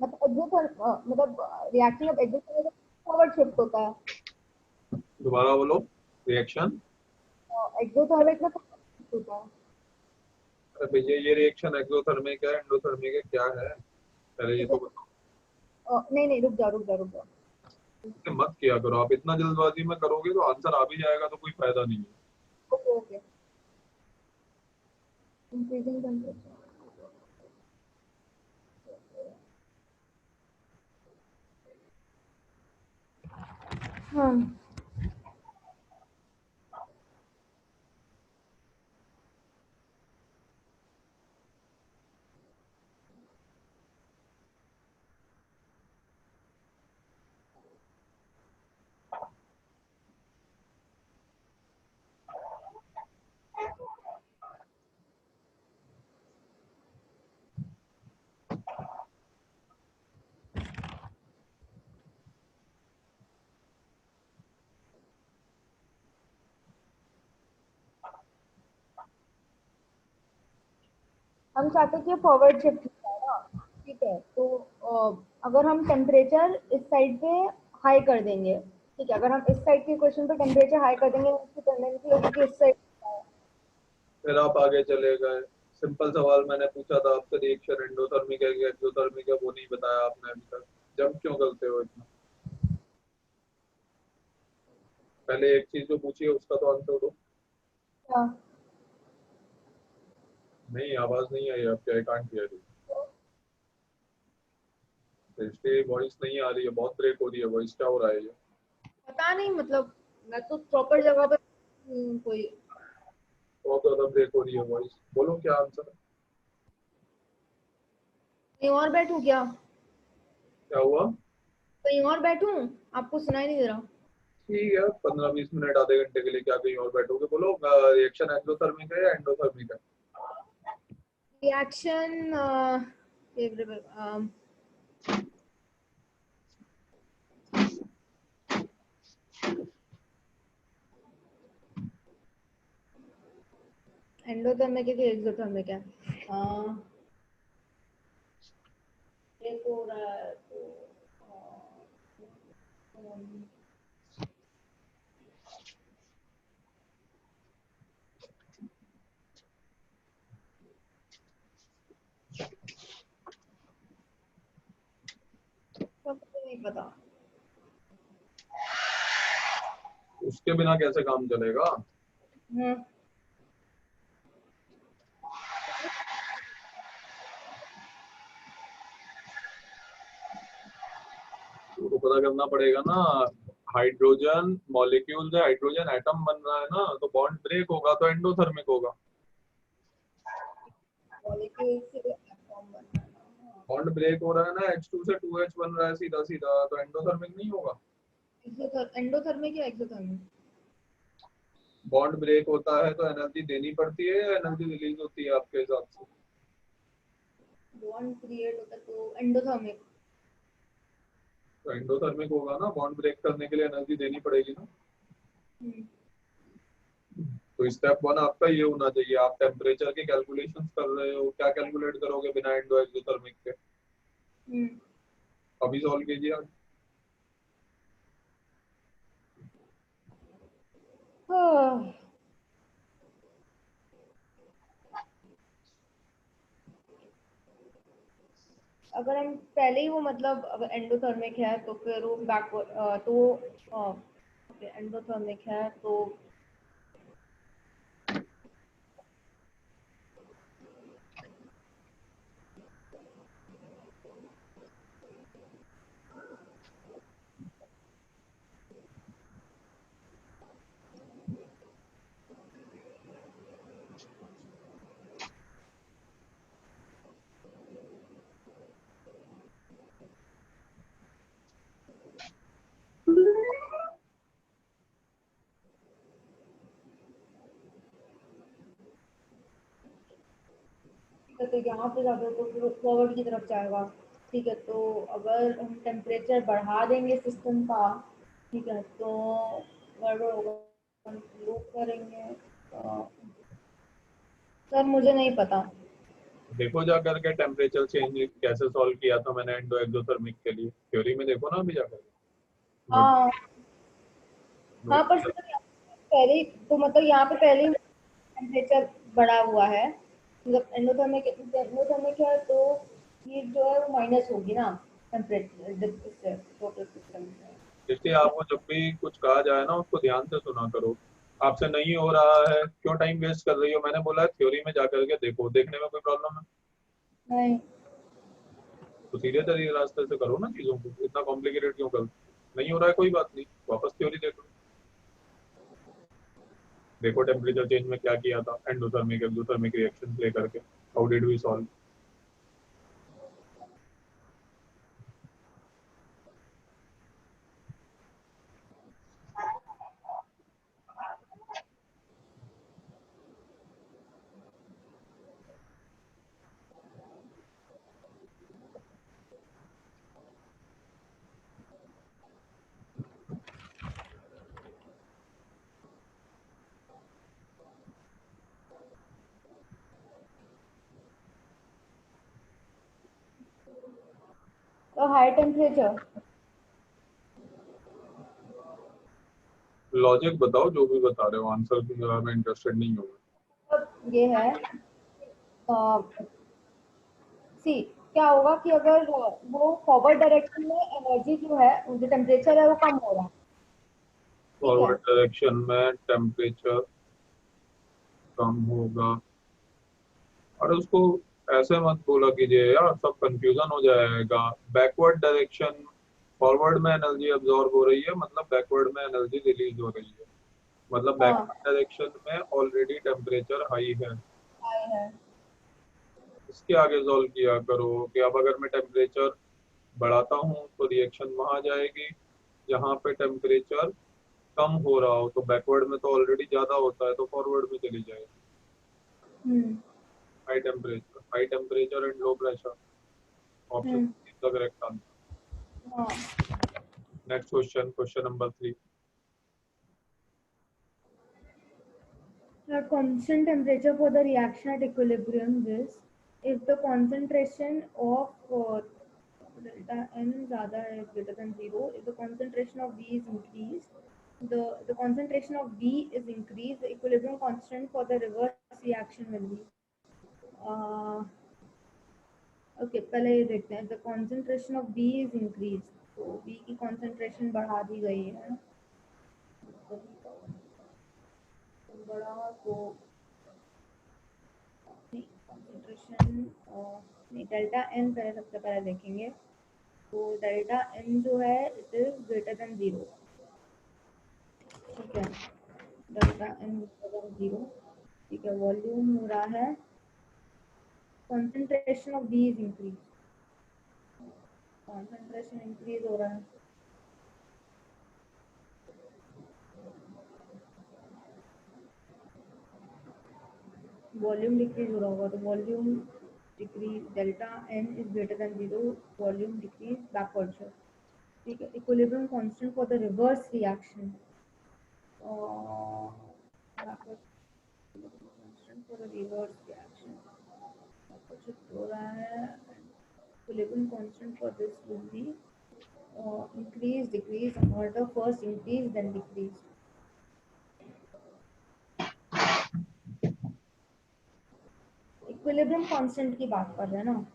मतलब रिएक्शन जब एक्सोथर्मिक फॉरवर्ड शिफ्ट होता है। दोबारा बोलो। रिएक्शन। एक्सोथर्मिक में forward shift होता है। अरे भैया ये रिएक्शन एक्सोथर्मिक है एंडोथर्मिक है क्या है, पहले ये ठीक है। तो बताओ। नहीं नहीं, रुक जा रुक जा रुक जा। ऐसे मत किया करो, आप इतना जल्दबाजी में करोगे तो आंसर आ भी जाएगा तो कोई फायदा नहीं है। Okay okay. Increasing temperature. हाँ। हम चाहते हैं कि फॉरवर्ड शिफ्ट होता है ना। ठीक है तो अगर हम टेम्परेचर इस साइड पे हाई कर देंगे, ठीक है, अगर हम इस साइड के क्वेश्चन पे टेम्परेचर हाई कर देंगे उसकी टेंडेंसी होगी कि इस साइड। फिर आप आगे चले गए। सिंपल सवाल मैंने पूछा था आपसे, रिएक्शन एंडोथर्मिक है कि एक्सोथर्मिक है, वो नहीं बताया आपने अभी तक। जंप क्यों करते हो इतना? पहले एक चीज जो पूछी है उसका तो आंसर दो। हाँ। नहीं आवाज नहीं आई आपकी, आई कांट हियर यू। इसकी वॉइस नहीं आ रही है, बहुत ब्रेक हो रही है वॉइस, क्या हो रहा है ये? पता नहीं मतलब मैं तो प्रॉपर जगह पे कोई। बहुत ज्यादा ब्रेक हो रही है वॉइस, बोलो क्या आंसर है। कहीं और बैठूं क्या? क्या हुआ? कहीं और बैठूं? आपको सुनाई नहीं दे रहा? ठीक है, 15-20 मिनट आधे घंटे के लिए क्या कहीं और बैठोगे? बोलो रिएक्शन एक्सोथर्मिक है या एंडोथर्मिक है? रिएक्शन फेवरेबल एंडोथर्मिक है कि एक्सोथर्मिक है? एक हो रहा है तो सबको नहीं पता। उसके बिना कैसे काम चलेगा? हम्म। तो पता करना पड़ेगा ना। हाइड्रोजन मॉलिक्यूल से हाइड्रोजन एटम बन रहा है ना, तो बॉन्ड ब्रेक होगा तो एंडोथर्मिक होगा। मॉलिक्यूल से एटम बनना है। बॉन्ड ब्रेक हो रहा है ना, H2 से 2H बन रहा है सीधा सीधा, तो एंडोथर्मिक नहीं होगा। एंडोथर्मिक या एक्सोथर्मिक? बॉन्ड ब्रेक होता है तो एनर्जी देनी पड़ती है या एनर्जी रिलीज होती है आपके हिसाब से? बॉन्ड क्रिएट होता है तो एंडोथर्मिक। तो एंडोथर्मिक होगा ना, बॉन्ड ब्रेक करने के लिए एनर्जी देनी पड़ेगी ना। तो स्टेप वन आपका ये होना चाहिए, आप टेम्परेचर के कैलकुलेशंस कर रहे हो, क्या कैलकुलेट करोगे बिना एंडो एक्सोथर्मिक के? अभी सॉल्व कीजिए आप। हाँ। अगर हम पहले ही वो मतलब अगर एंडोथर्मिक है तो फिर वो बैकवर्ड तो एंडोथर्मिक है तो तो यहाँ पे जाकर तो फिर फॉरवर्ड की तरफ जाएगा। ठीक है, तो अगर हम टेम्परेचर बढ़ा देंगे सिस्टम का, ठीक है, तो गड़बड़ होगा। हम लूप करेंगे। सर मुझे नहीं पता। देखो जा करके टेम्परेचर चेंज कैसे सॉल्व किया था मैंने एंडो एक्सोथर्मिक के लिए, थ्योरी में देखो ना अभी जाकर। नोट हाँ हाँ, पर सर पहले ही तो मतलब यहाँ पे पहले ही टेम्परेचर बढ़ा हुआ है, मतलब एंडोथर्मिक है तो हीट जो है वो माइनस होगी ना टेम्परेचर से टोटल सिस्टम से। इसलिए आपको जब भी कुछ कहा जाए ना उसको ध्यान से सुना करो। आपसे नहीं हो रहा है क्यों टाइम वेस्ट कर रही हो, मैंने बोला है थ्योरी में जाकर के देखो, देखने में कोई प्रॉब्लम है नहीं। तो सीधे तरीके रास्ते से करो ना चीजों को, इतना कॉम्प्लिकेटेड क्यों करो। नहीं हो रहा है कोई बात नहीं, वापस थ्योरी देख लो। देखो टेम्परेचर चेंज में क्या किया था, एंडोथर्मिक एक्सोथर्मिक रिएक्शन लेकर के, हाउ डिड वी सॉल्व। तो हाई टेम्परेचर लॉजिक बताओ जो भी बता रहे हो, आंसर में इंटरेस्टेड नहीं हूँ। मतलब ये है, सी क्या होगा कि अगर वो फॉरवर्ड डायरेक्शन में एनर्जी जो है, जो टेम्परेचर है वो कम हो रहा है। ठीक है। फॉरवर्ड डायरेक्शन में टेम्परेचर कम होगा, और उसको ऐसे मत बोला कीजिए यार, सब कंफ्यूजन हो जाएगा। बैकवर्ड डायरेक्शन, फॉरवर्ड में एनर्जी अब्जॉर्ब हो रही है मतलब बैकवर्ड में एनर्जी रिलीज हो रही है, मतलब हाँ, बैकवर्ड डायरेक्शन में ऑलरेडी टेम्परेचर हाई है। हाई है। इसके आगे सॉल्व किया करो कि अब अगर मैं टेम्परेचर बढ़ाता हूँ तो रिएक्शन वहां जाएगी जहाँ पे टेम्परेचर कम हो रहा हो, तो बैकवर्ड में तो ऑलरेडी ज्यादा होता है तो फॉरवर्ड में चली जाएगी। Hmm. High temperature and low pressure, option hmm. Is the correct answer. हाँ। Next question, question number 3। The constant temperature for the reaction at equilibrium is if the concentration of delta n ज़्यादा है greater than 0, if the concentration of V is increased, the concentration of V is increased, the equilibrium constant for the reverse reaction will be okay, पहले ये देखते हैं। The concentration of B is increase, तो B की concentration बढ़ा दी गई है, बढ़ा तो कंसंट्रेशन नहीं, डेल्टा एन पहले सबसे पहले देखेंगे। तो डेल्टा एन जो है इट इज ग्रेटर देन 0। ठीक है, डेल्टा एन ग्रेटर देन 0। ठीक है, वॉल्यूम हो रहा है, concentration of B is increase, concentration increase हो रहा है। वॉल्यूम डिक्रीज हो रहा होगा, तो volume decrease, delta n is greater than 0, volume decrease backward से। ठीक है, equilibrium constant for the reverse reaction, backward constant for the reverse reaction कुछ हो रहा है। Equilibrium constant for this will be increase decrease, order first increase then decrease. Equilibrium constant की बात कर रहे हैं ना।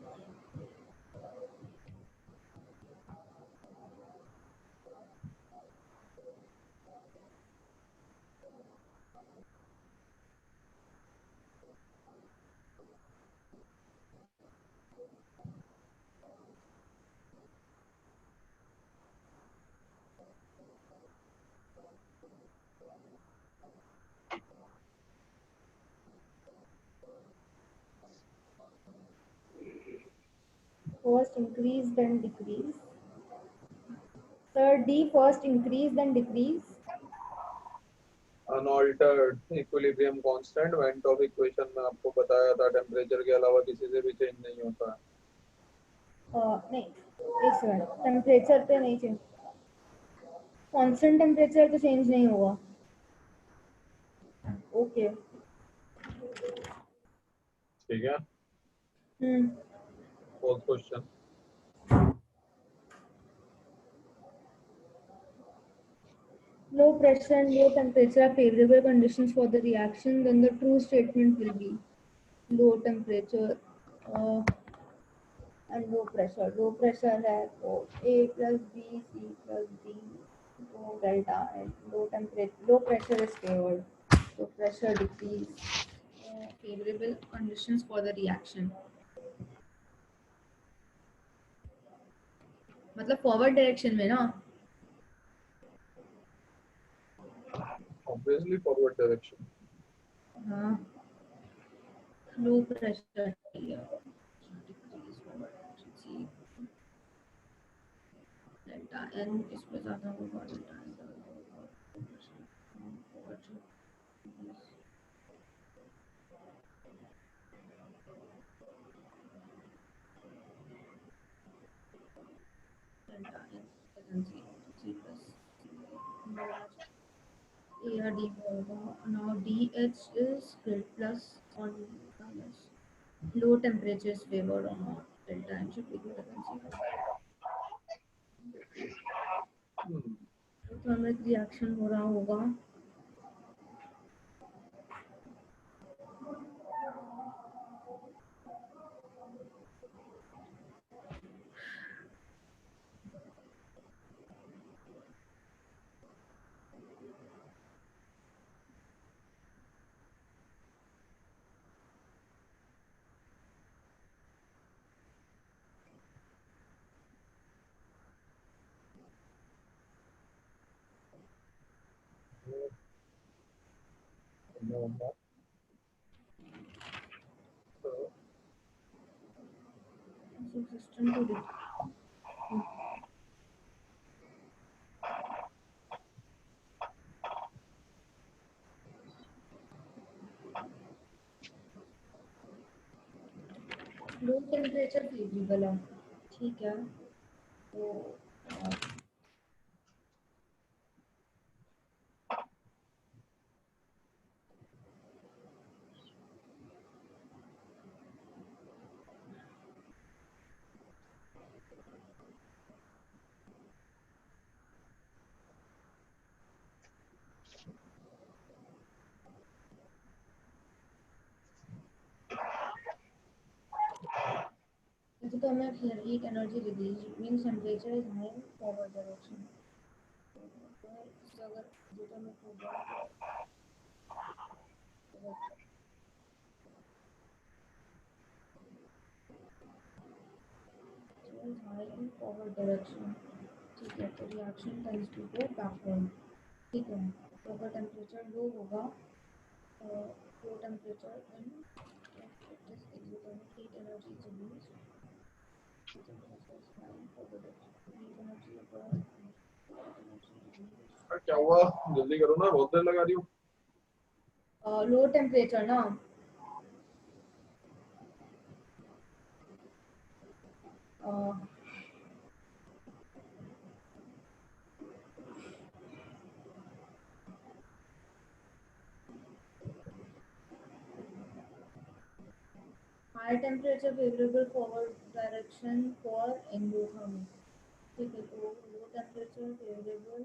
First increase then decrease. Third D, first increase then decrease. Unaltered equilibrium constant went Hoff equation में आपको बताया था टेम्परेचर के अलावा किसी से भी चेंज नहीं होता है। नहीं, एक सेकंड, टेम्परेचर पे नहीं चेंज, कांस्टेंट टेम्परेचर तो चेंज नहीं होगा। ओके, ठीक है। Hmm, fourth question, low pressure and low temperature are favorable conditions for the reaction, then the true statement will be low temperature and low pressure। Low pressure है तो A plus B C plus D तो delta and low pressure is favoured, तो pressure decrease, favourable conditions for the reaction, मतलब forward direction में ना। Obviously forward direction. हाँ, low pressure delta N इस पे ज़्यादा होगा, delta N delta N C plus A or D होगा। Now DH is great plus on minus, low temperature is favored or not, delta N should be greater than 0। तो हमें reaction हो रहा होगा system to low temperature favourable है, ठीक है। तो तो हमें heat energy release means temperature is high forward direction, तो अगर जो तो हमें high in forward direction, ठीक है। तो reaction tends to go backward, ठीक है। तो अगर टेम्परेचर लो होगा, low temperature in heat energy is release, क्या हुआ, जल्दी करो ना, बहुत देर लगा रही हूँ। लो टेम्परेचर ना, high temperature favorable forward direction for endothermic, ठीक है। तो लो टेम्परेचर फेवरेबल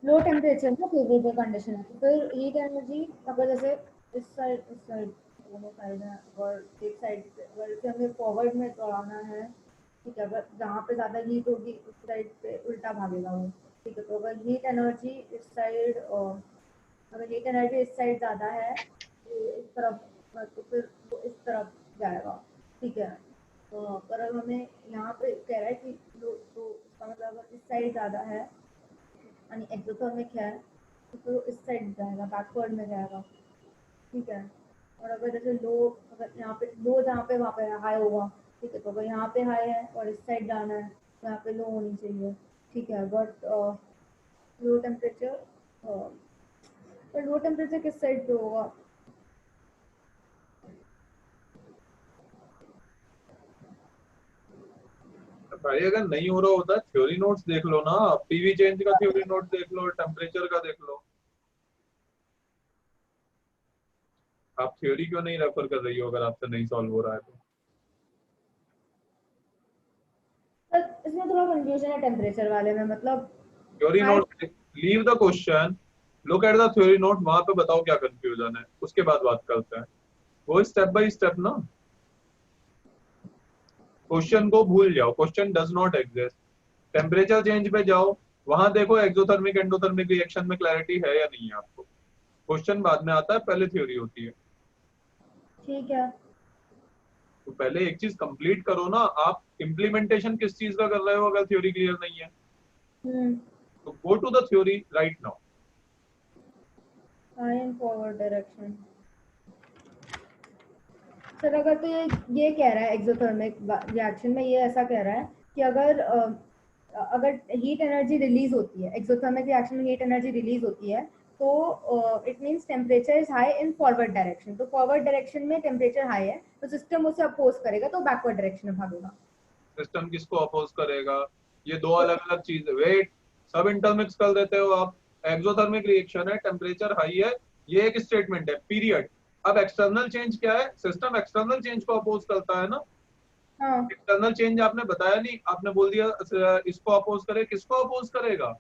लो टेम्परेचर ना फेवरेबल कंडीशन है। तो फिर हीट एनर्जी अगर जैसे इस साइड दोनों साइड है, और एक साइड अगर इसे हमें फॉरवर्ड में दौड़ाना है, ठीक है, अगर जहाँ पे ज़्यादा हीट होगी उस साइड पे उल्टा भागेगा वो, ठीक है। तो अगर हीट एनर्जी इस साइड, अगर हीट एनर्जी इस साइड ज़्यादा है तो इस तरफ, तो फिर वो इस तरफ जाएगा, ठीक है। तो पर अब हमें यहाँ पे कह रहा है कि तो इसका मतलब अगर इस साइड ज़्यादा है यानी एक्सोथर्मिक है तो इस साइड जाएगा, बैकवर्ड में जाएगा, ठीक है। और अगर जैसे लो, अगर यहाँ पे लो जहाँ पे वहाँ पे हाई होगा, ठीक है। तो अगर यहाँ पे हाई है और इस साइड जाना है यहाँ पे लो होनी चाहिए, ठीक है, बट लो टेम्परेचर, पर लो टेम्परेचर किस साइड पे होगा? भाई अगर नहीं हो रहा होता थ्योरी नोट्स देख लो ना, पीवी चेंज का थ्योरी नोट देख लो, टेम्परेचर का देख लो। आप थ्योरी क्यों नहीं रेफर कर रही हो अगर आपसे नहीं सॉल्व हो रहा है तो? पर इसमें थोड़ा कंफ्यूजन है टेम्परेचर वाले में, मतलब theory high. Note, leave the question, look at the theory note, वहां पे बताओ क्या कंफ्यूजन है, उसके बाद बात करते हैं। वो स्टेप बाय स्टेप ना, क्वेश्चन को भूल जाओ, question does not exist. Temperature change पे जाओ, वहां देखो एक्सोथर्मिक एंडोथर्मिक रिएक्शन में क्लैरिटी है या नहीं है आपको। क्वेश्चन बाद में आता है, पहले थ्योरी होती है। ठीक है। तो पहले एक चीज कंप्लीट करो ना। आप इम्प्लीमेंटेशन किस चीज का कर रहे हो अगर थ्योरी क्लियर नहीं है? हम्म। तो go to the theory right now. High and forward direction. Sir अगर तो ये कह रहा है एक्सोथर्मिक रिएक्शन में, ये ऐसा कह रहा है कि अगर हीट एनर्जी रिलीज होती है एक्सोथर्मिक रिएक्शन में, हीट एनर्जी रिलीज होती है, तो it means temperature is high in forward direction. तो फॉरवर्ड डायरेक्शन में टेम्परेचर हाई है तो सिस्टम उसे अपोज करेगा, तो बैकवर्ड डायरेक्शन में भागेगा। सिस्टम किसको अपोज करेगा? ये दो तो अलग अलग चीज है। वेट, सब इंटरमिक्स कर देते हो आप। एक्सोथर्मिक रिएक्शन है, टेम्परेचर हाई है, ये एक स्टेटमेंट है, पीरियड। अब एक्सटर्नल चेंज क्या है? सिस्टम एक्सटर्नल चेंज को अपोज करता है ना। हाँ। एक्सटर्नल चेंज आपने बताया नहीं, आपने बोल दिया इसको अपोज करे। किसको अपोज करेगा?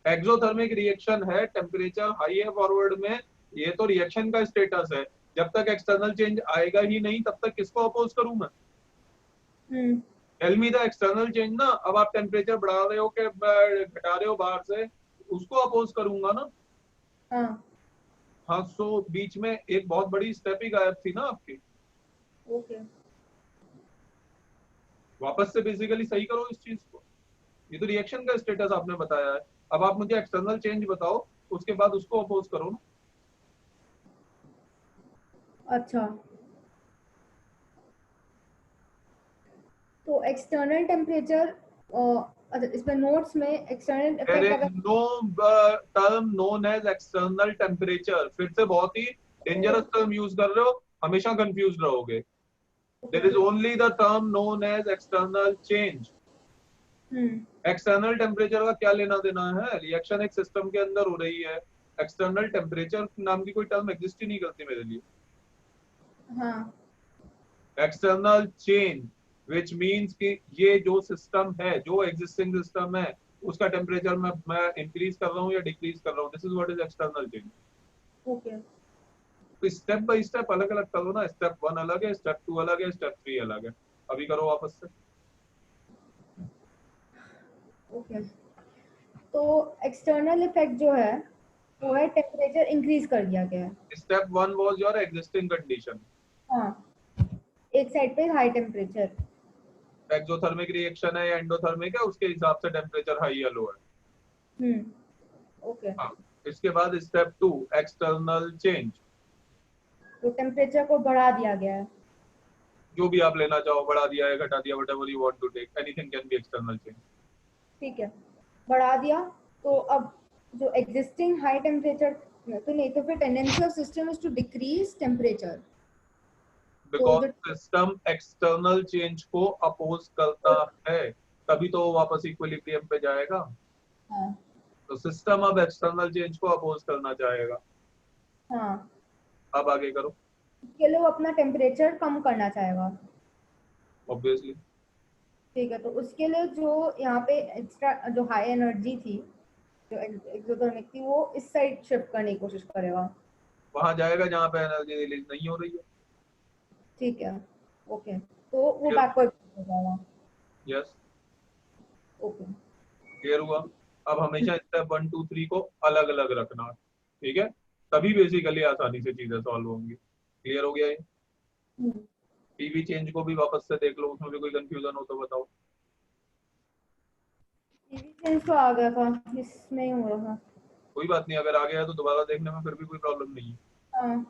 एक्सोथर्मिक रिएक्शन है, टेम्परेचर हाई है फॉरवर्ड में, ये तो रिएक्शन का स्टेटस है। जब तक एक्सटर्नल चेंज आएगा ही नहीं तब तक किसको अपोज करूं मैं? हम्म। Tell me the external change ना। अब आप टेम्परेचर बढ़ा रहे हो कि घटा रहे हो बाहर से, उसको अपोज करूंगा ना। हाँ। हाँ, सो बीच में एक बहुत बड़ी स्टेप ही गायब थी ना आपकी। ओके। वापस से बेसिकली सही करो इस चीज को। ये तो रिएक्शन का स्टेटस आपने बताया है। अब आप मुझे एक्सटर्नल चेंज बताओ, उसके बाद उसको अपोज करो ना। अच्छा, तो एक्सटर्नल टेम्परेचर, अच्छा इसमें नोट्स में एक्सटर्नल देयर इफेक्ट इज अगर no term known as external temperature. फिर से बहुत ही डेंजरस टर्म यूज कर रहे हो, हमेशा कंफ्यूज रहोगे। There is only the term known as external change. Hmm. External temperature का क्या लेना देना है? रिएक्शन एक सिस्टम के अंदर हो रही है, एक्सटर्नल टेम्परेचर नाम की कोई टर्म एग्जिस्ट ही नहीं करती मेरे लिए। हाँ। एक्सटर्नल चेंज विच मींस कि ये जो सिस्टम है, जो एग्जिस्टिंग सिस्टम है, उसका टेम्परेचर मैं इंक्रीज कर रहा हूँ या डिक्रीज कर रहा हूँ, this is what is external change. Okay. तो स्टेप बाय स्टेप अलग अलग करो ना। स्टेप 1 अलग है, स्टेप 2 अलग है, स्टेप 3 अलग है। अभी करो वापस से। ओके, तो एक्सटर्नल इफेक्ट जो है वो है टेम्परेचर इंक्रीज कर दिया गया है। Step 1 was your existing condition. हाँ, एक साइड पे हाई टेम्परेचर। एक्सोथर्मिक रिएक्शन है या एंडोथर्मिक है, उसके हिसाब से टेम्परेचर हाई या लो है। ओके। हाँ, इसके बाद स्टेप 2 एक्सटर्नल चेंज। तो टेम्परेचर को बढ़ा दिया गया है। जो भी आप लेना चाहो, बढ़ा दिया है, घटा दिया, whatever you want to take, anything can be external change. ठीक है, बढ़ा दिया। तो अब जो एग्जिस्टिंग हाई टेम्परेचर, तो नहीं, तो फिर tendency of system is to decrease temperature. तो बिकॉज जो सिस्टम एक्सटर्नल चेंज को अपोज करता है, तभी तो वो वापस इक्विलिब्रियम पे जाएगा। हाँ। तो सिस्टम अब एक्सटर्नल चेंज को अपोज करना चाहेगा। हाँ, अब आगे करो। उसके लिए वो अपना टेम्परेचर कम करना चाहेगा। ऑब्वियसली। ठीक है, तो उसके लिए जो यहाँ पे एक्स्ट्रा जो हाई एनर्जी थी, जो एक्सोथर्मिक थी, वो इस साइड शिफ्ट करने की कोशिश करेगा। वहां जाएगा जहां पे एनर्जी रिलीज नहीं हो रही है। ठीक है। ओके, तो वो बैकवर्ड हो जाएगा। Yes, okay. क्लियर हुआ? अब हमेशा स्टेप 1 2 3 को अलग अलग रखना, ठीक है? तभी बेसिकली आसानी से चीजें सॉल्व होंगी। क्लियर हो गया ये? पीवी चेंज को भी वापस से देख लो, उसमें भी कोई कंफ्यूजन हो तो बताओ। टीवी चेंज तो आ गया था, इसमें ही हो रहा था। कोई बात नहीं, अगर आ गया है तो दोबारा देखने में फिर भी कोई प्रॉब्लम नहीं है। हाँ।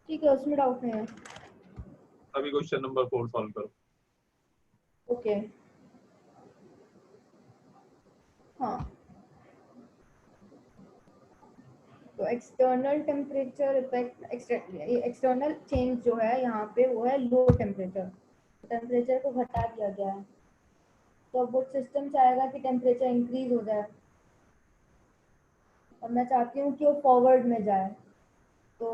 ठीक है, उसमें डाउट नहीं है। अभी क्वेश्चन नंबर 4 सॉल्व करो। ओके हाँ, तो external temperature effect, external change जो है यहाँ पे वो है लो टेम्परेचर, टेम्परेचर को घटा दिया गया है। तो अब वो सिस्टम चाहेगा कि टेम्परेचर इंक्रीज हो जाए और मैं चाहती हूँ कि वो फॉरवर्ड में जाए। तो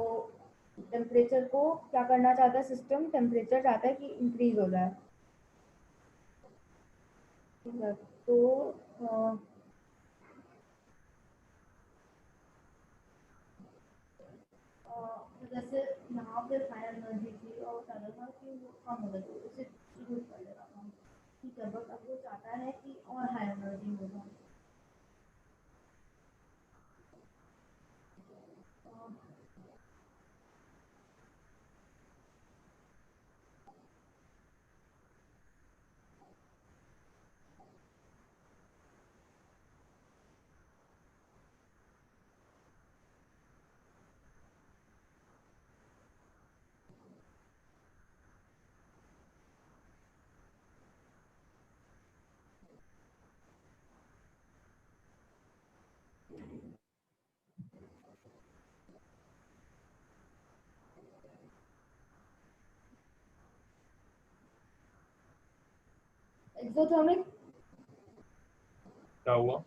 टेम्परेचर को क्या करना चाहता है सिस्टम, टेम्परेचर चाहता है कि इंक्रीज हो जाए। ठीक है, तो जैसे यहाँ पे हाई एनर्जी थी और चाहता था कि वो कम हो जाए, तो उसे शुरू कर देगा काम। ठीक है, बट अब वो चाहता है कि और हाई एनर्जी हो जाए। एक्सोथर्मिक, क्या हुआ?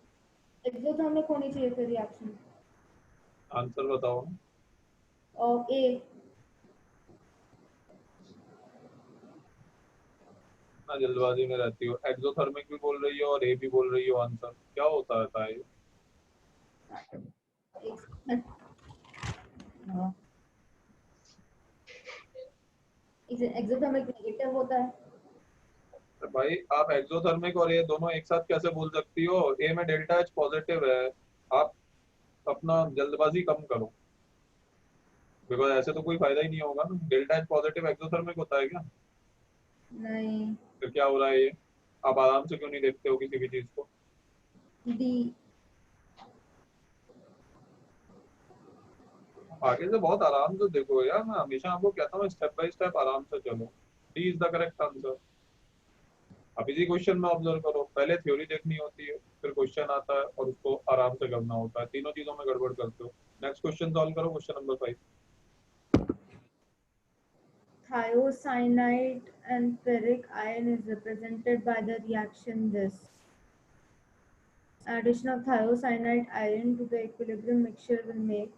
एक्सोथर्मिक होनी चाहिए फिर रिएक्शन। आंसर बताओ। और ए, ना जल्दबाजी में रहती हो, एक्सोथर्मिक भी बोल रही हो और ए भी बोल रही हो। आंसर क्या होता है ये? एक्सोथर्मिक नेगेटिव होता है। तो भाई आप एक्सोथर्मिक और ये दोनों एक साथ कैसे बोल सकती हो? ए में डेल्टा एच पॉजिटिव है। आप अपना जल्दबाजी कम करो, बिकॉज ऐसे तो कोई फायदा ही नहीं होगा ना। डेल्टा एच पॉजिटिव एक्सोथर्मिक होता है क्या? नहीं, तो क्या हो रहा है ये? आप आराम से क्यों नहीं देखते हो किसी भी चीज को? डी। आगे से बहुत आराम से देखो यार, मैं हमेशा आपको कहता हूँ स्टेप बाय स्टेप आराम से चलो। D is the correct answer. अब इसी क्वेश्चन में ऑब्जर्व करो, पहले थ्योरी देखनी होती है, फिर क्वेश्चन आता है और उसको आराम से करना होता है। तीनों चीजों में गड़बड़ करते हो। नेक्स्ट क्वेश्चन सॉल्व करो, question number 5। Thiocyanate and ferric ion is represented by the reaction this. Addition of thiocyanate ion to the equilibrium mixture will make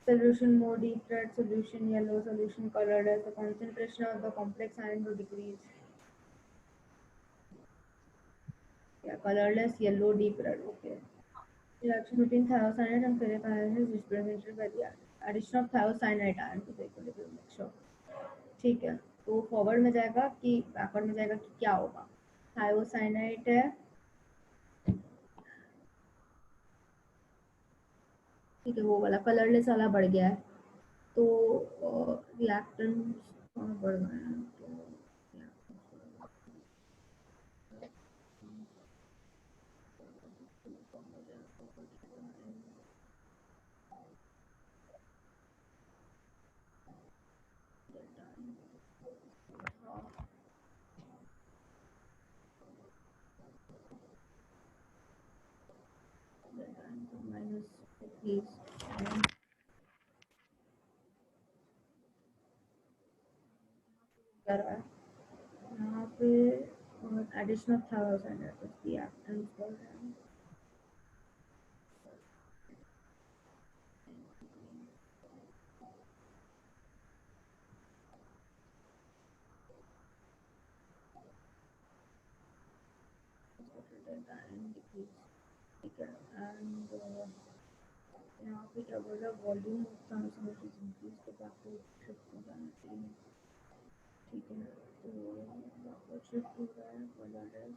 solution more deep red, solution yellow, solution colored as the concentration of the complex ion will decrease. Yeah, colorless, yellow, deep red. Okay. Reaction between thiocyanate and ferric ion is represented by the addition of thiocyanate ion to the equilibrium mixture. ठीक है, तो forward में जाएगा कि backward में जाएगा कि क्या होगा? थायोसाइनाइट है, ठीक है, वो वाला कलरलेस वाला बढ़ गया है, तो रिएक्टेंट बढ़ गए हैं, तो माइनस कर रहा है यहाँ पे, एडिशन ऑफ थायोसाइनाइट रिएक्टेंट बढ़ रहे हैं। ठीक है, एंड यहाँ पे क्या बोल रहा है, volume of transmit is increase, तो बैकवर्ड शिफ्ट हो जाना चाहिए। ठीक है, तो बैकवर्ड शिफ्ट हो रहा है, colourless.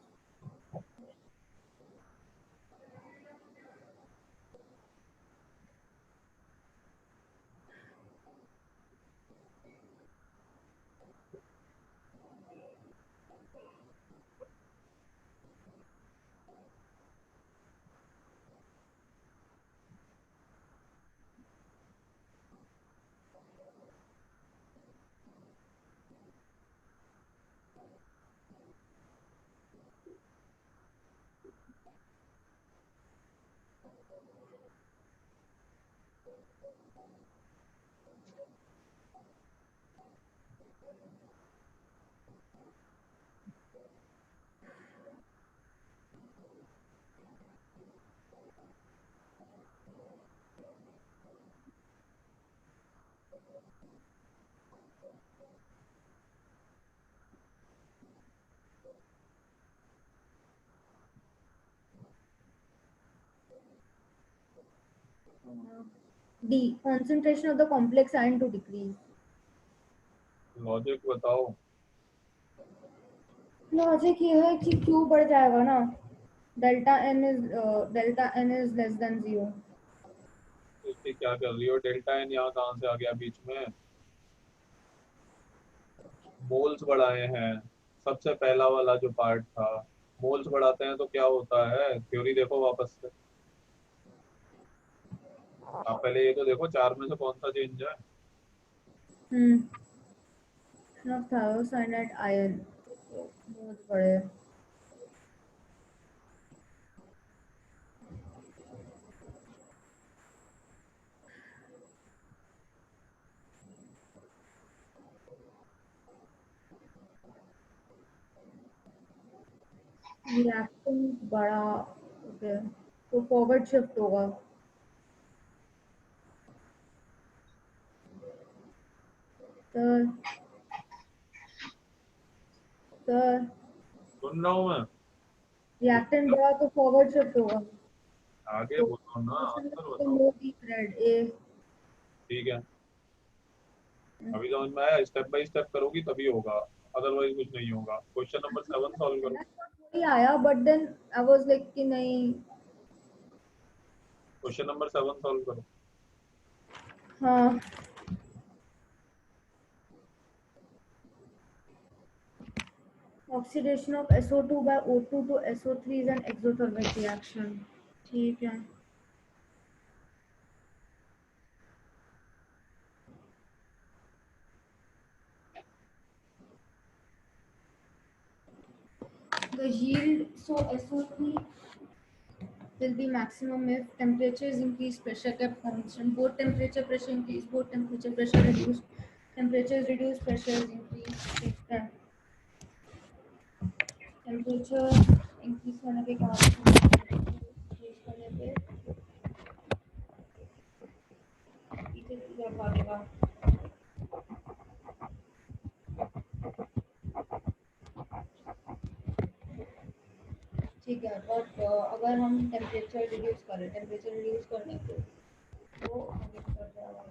D. Concentration of the complex ion to decrease. Logic बताओ। लॉजिक ये है कि Q बढ़ जाएगा ना, delta n is less than 0. इसकी क्या कर रही हो? डेल्टा एन यहाँ कहाँ से आ गया बीच में? मोल्स बढ़ाए हैं, सबसे पहला वाला जो पार्ट था। मोल्स बढ़ाते हैं तो क्या होता है? थ्योरी देखो वापस से। आप पहले ये तो देखो, चार में से कौन सा चेंज है? thiocyanate ion बहुत बड़े। रिएक्टेंस बड़ा, ओके, तो फॉरवर्ड शिफ्ट होगा। सर सर सुन रहा हूँ मैं। रिएक्टेंट बड़ा तो फॉरवर्ड शिफ्ट होगा। आगे बोलो ना, आंसर बताओ। No B grade A. ठीक है, अभी समझ में आया? स्टेप बाय स्टेप करोगी तभी होगा, अदरवाइज कुछ नहीं होगा। क्वेश्चन नंबर 7 सॉल्व करो। नहीं आया, but then I was like कि नहीं। क्वेश्चन नंबर 7 सॉल्व करो। हाँ, oxidation of SO2 by O2 to SO3 is an exothermic reaction. ठीक है। The yield, so SO3 will be maximum if temperature is increased, pressure kept constant. Both temperature, pressure increase, both temperature, pressure reduced. Temperature is reduced, pressure is increased. ठीक है। Temperature increase करने के बाद increase करने पे पीछे क्या भागेगा? ठीक है, बट अगर हम टेम्परेचर रिड्यूस करें, टेम्परेचर रिड्यूस करने पे तो आगे बढ़ जाएगा।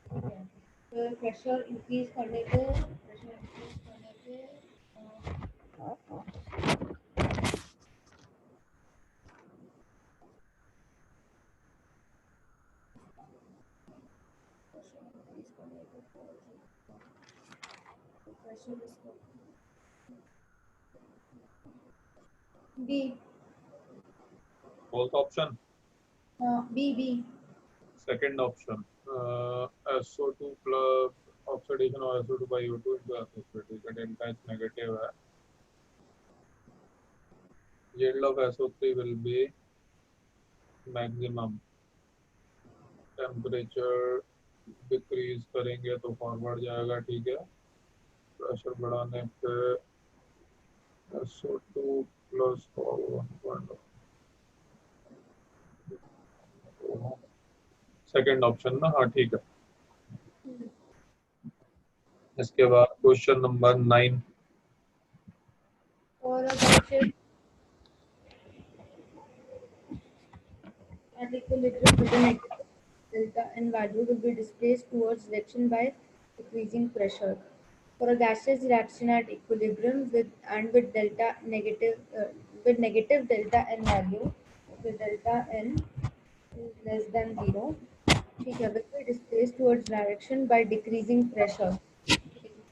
ठीक है, तो प्रेशर इंक्रीज करने पे बी। फोर्थ ऑप्शन, हाँ, B B. Second option, SO2 plus oxidation और SO2 by O2 into SO3, ठीक है, डेल्टा एच नेगेटिव है। yield of SO3 will be maximum। Temperature decrease करेंगे तो फॉरवर्ड जाएगा, ठीक है। प्रेशर बढ़ाने पे SO2 प्लस 1.0। सेकेंड ऑप्शन ना, हाँ ठीक है। इसके बाद क्वेश्चन नंबर 9। और अगर at equilibrium with the negative delta n value will be displaced towards direction by decreasing pressure. For a gaseous reaction at equilibrium with delta negative with negative delta n value, with delta n is less than 0, ठीक है, will be displaced towards direction by decreasing pressure.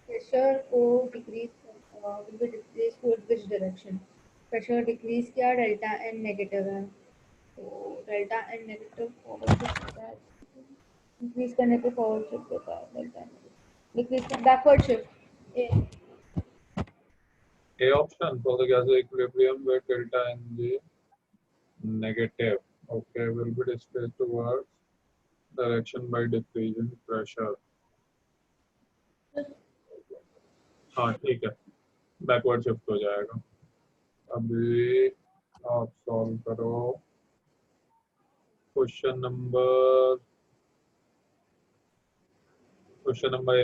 Pressure को decrease will be displaced towards which direction? Pressure decrease किया, delta n negative है, तो delta n negative forward shift होता है, increase करने पे फॉरवर्ड शिफ्ट होता है, डेल्टा एन डिक्रीज कर backward shift. A option for the gas equilibrium where delta Ng negative, okay, will be displaced towards direction by decreasing pressure. हाँ ठीक है, बैकवर्ड शिफ्ट हो जाएगा। अभी आप सॉल्व करो question number 11। Question number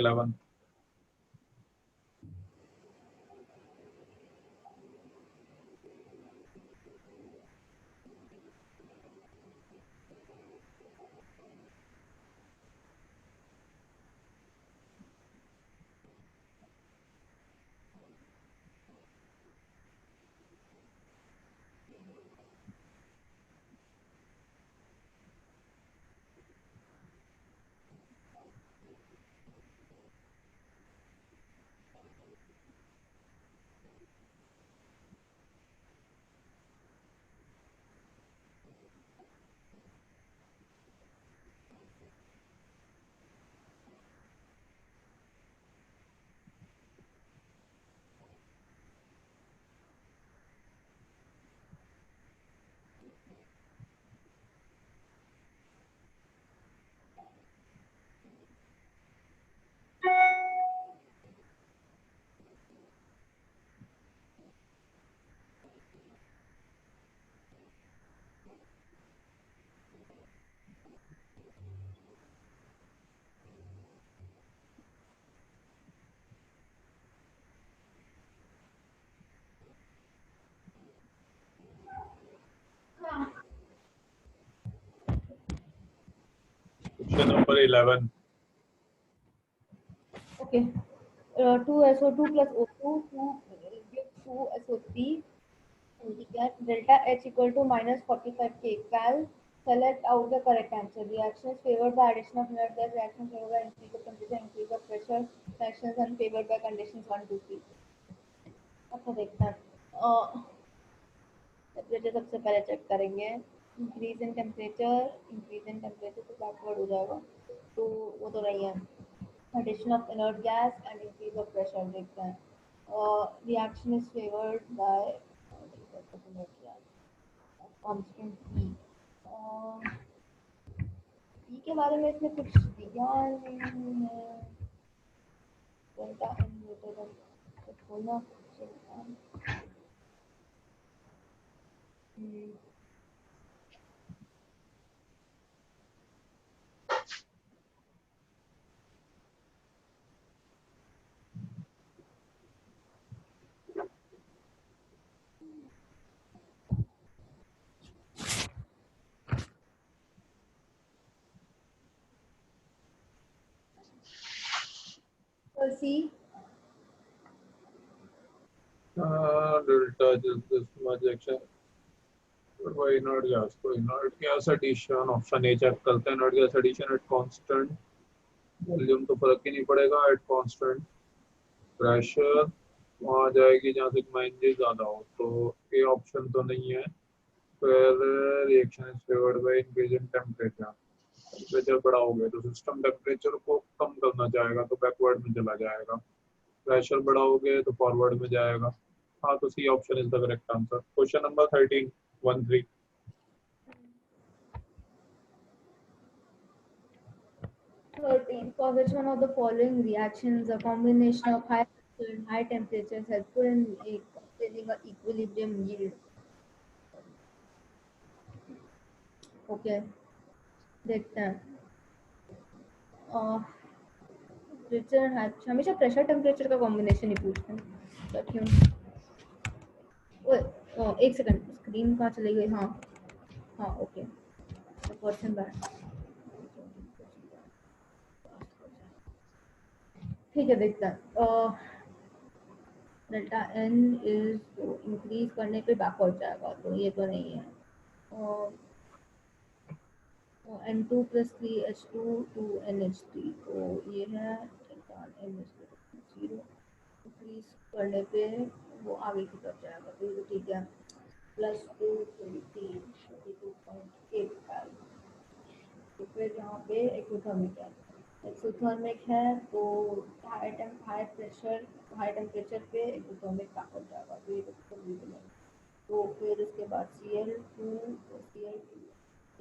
11। Okay. 2SO2 plus O2 gives 2SO3. Get delta H equal to minus 45 K. Cal. Select out the correct answer. Reaction is favored by addition of inert gas. Reaction favored by increase of temperature, increase of pressure. Reactions unfavored by conditions 1, 2, 3. अच्छा देखते हैं। Temperature सबसे पहले check करेंगे। Increase in temperature तो backward हो जाएगा, तो वो तो नहीं है। addition of inert gas and increase of pressure देखते हैं। reaction is favored by constant E। E के बारे में इसमें कुछ दिया नहीं है। डेल्टा एन ग्रेटर देन तो खोलना सी delta just this much action by inert gas। तो inert gas addition option A check करते हैं। inert gas addition at constant volume तो फर्क ही नहीं पड़ेगा, एट constant प्रेशर वहाँ जाएगी जहाँ सिग्मा एन जी ज़्यादा हो, तो ए ऑप्शन तो नहीं है। फिर reaction is favoured by increase in temperature. Temperature बढ़ाओगे तो सिस्टम टेम्परेचर को कम करना चाहेगा, तो बैकवर्ड में चला जाएगा। प्रेशर बढ़ाओगे तो फॉरवर्ड में जाएगा। हाँ, तो C option is the correct answer. Question number 13 13। For which one of the following reactions a combination of high pressure and high temperature is helpful in obtaining an equilibrium yield? Okay, देखते हैं। Temperature हमेशा pressure temperature का combination ही पूछते हैं, तो क्यों? ओए, एक सेकंड, स्क्रीन कहाँ चली गई? हाँ हाँ, ओके। पर्सन बैक, ठीक है, देखते हैं। डेल्टा एन इज तो इंक्रीज करने पे बैकवर्ड जाएगा, तो ये तो नहीं है। N2 plus 3H2 to NH3, तो ये है डेल्टा एन इज 0। इंक्रीज करने पे वो आगे की तरफ जाएगा, तो ये ठीक है। प्लस 2 22.85। तो फिर यहाँ पे एक्सोथर्मिक है, तो हाई टेम्परेचर पे एक्सोथर्मिक बैकवर्ड जाएगा, तो ये तो तो फिर उसके बाद Cl2 Cl2 C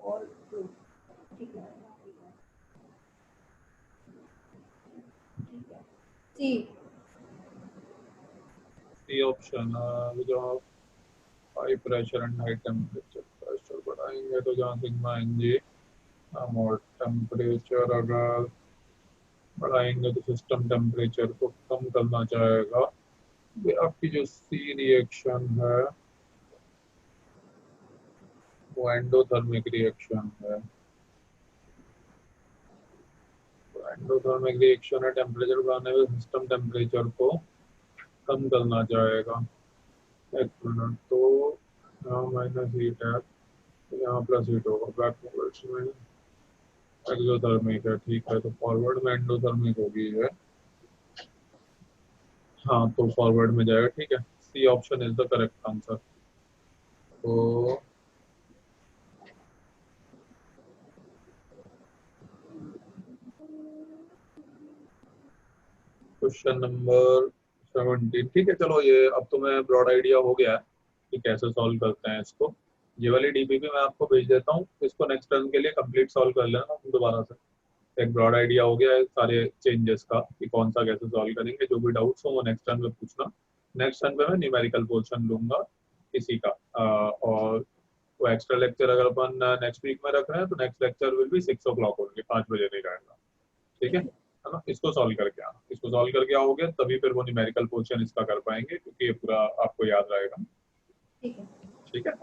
और 2, ठीक है। सी। सी ऑप्शन जो high pressure and high temperature, pressure बढ़ाएंगे तो जहाँ सिग्मा एन जी, और टेम्परेचर अगर बढ़ाएंगे तो सिस्टम टेम्परेचर को कम करना चाहेगा। ये आपकी जो सी रिएक्शन है वो एंडोथर्मिक रिएक्शन है। एंडोथर्मिक रिएक्शन है, टेम्परेचर बढ़ाने में सिस्टम टेम्परेचर को कम करना चाहेगा। एक मिनट, तो यहाँ माइनस हीट है, यहाँ प्लस हीट होगा, बैक में एक्सोथर्मिक है, ठीक है, तो फॉरवर्ड में एंडोथर्मिक होगी है। हाँ, तो फॉरवर्ड में जाएगा, ठीक है। C option is the correct answer. तो क्वेश्चन नंबर 17, ठीक है। चलो ये अब तुम्हें ब्रॉड आइडिया हो गया है कि कैसे सॉल्व करते हैं इसको। ये वाली डीपीपी मैं आपको भेज देता हूँ, इसको नेक्स्ट टर्म के लिए कंप्लीट सॉल्व कर लेना तुम दोबारा से। एक ब्रॉड आइडिया हो गया है सारे चेंजेस का कि कौन सा कैसे सॉल्व करेंगे। जो भी डाउट्स हो वो नेक्स्ट टर्म में पूछना। नेक्स्ट टर्म पे मैं न्यूमेरिकल पोर्शन लूंगा इसी का। और वो एक्स्ट्रा लेक्चर अगर अपन नेक्स्ट वीक में रख रहे हैं तो next lecture will be 6 o'clock होंगे, 5 बजे नहीं रहेगा, ठीक है ना। इसको सॉल्व करके आना, इसको सॉल्व करके आओगे तभी फिर वो न्यूमेरिकल पोर्शन इसका कर पाएंगे, क्योंकि ये पूरा आपको याद रहेगा, ठीक है। ठीक है।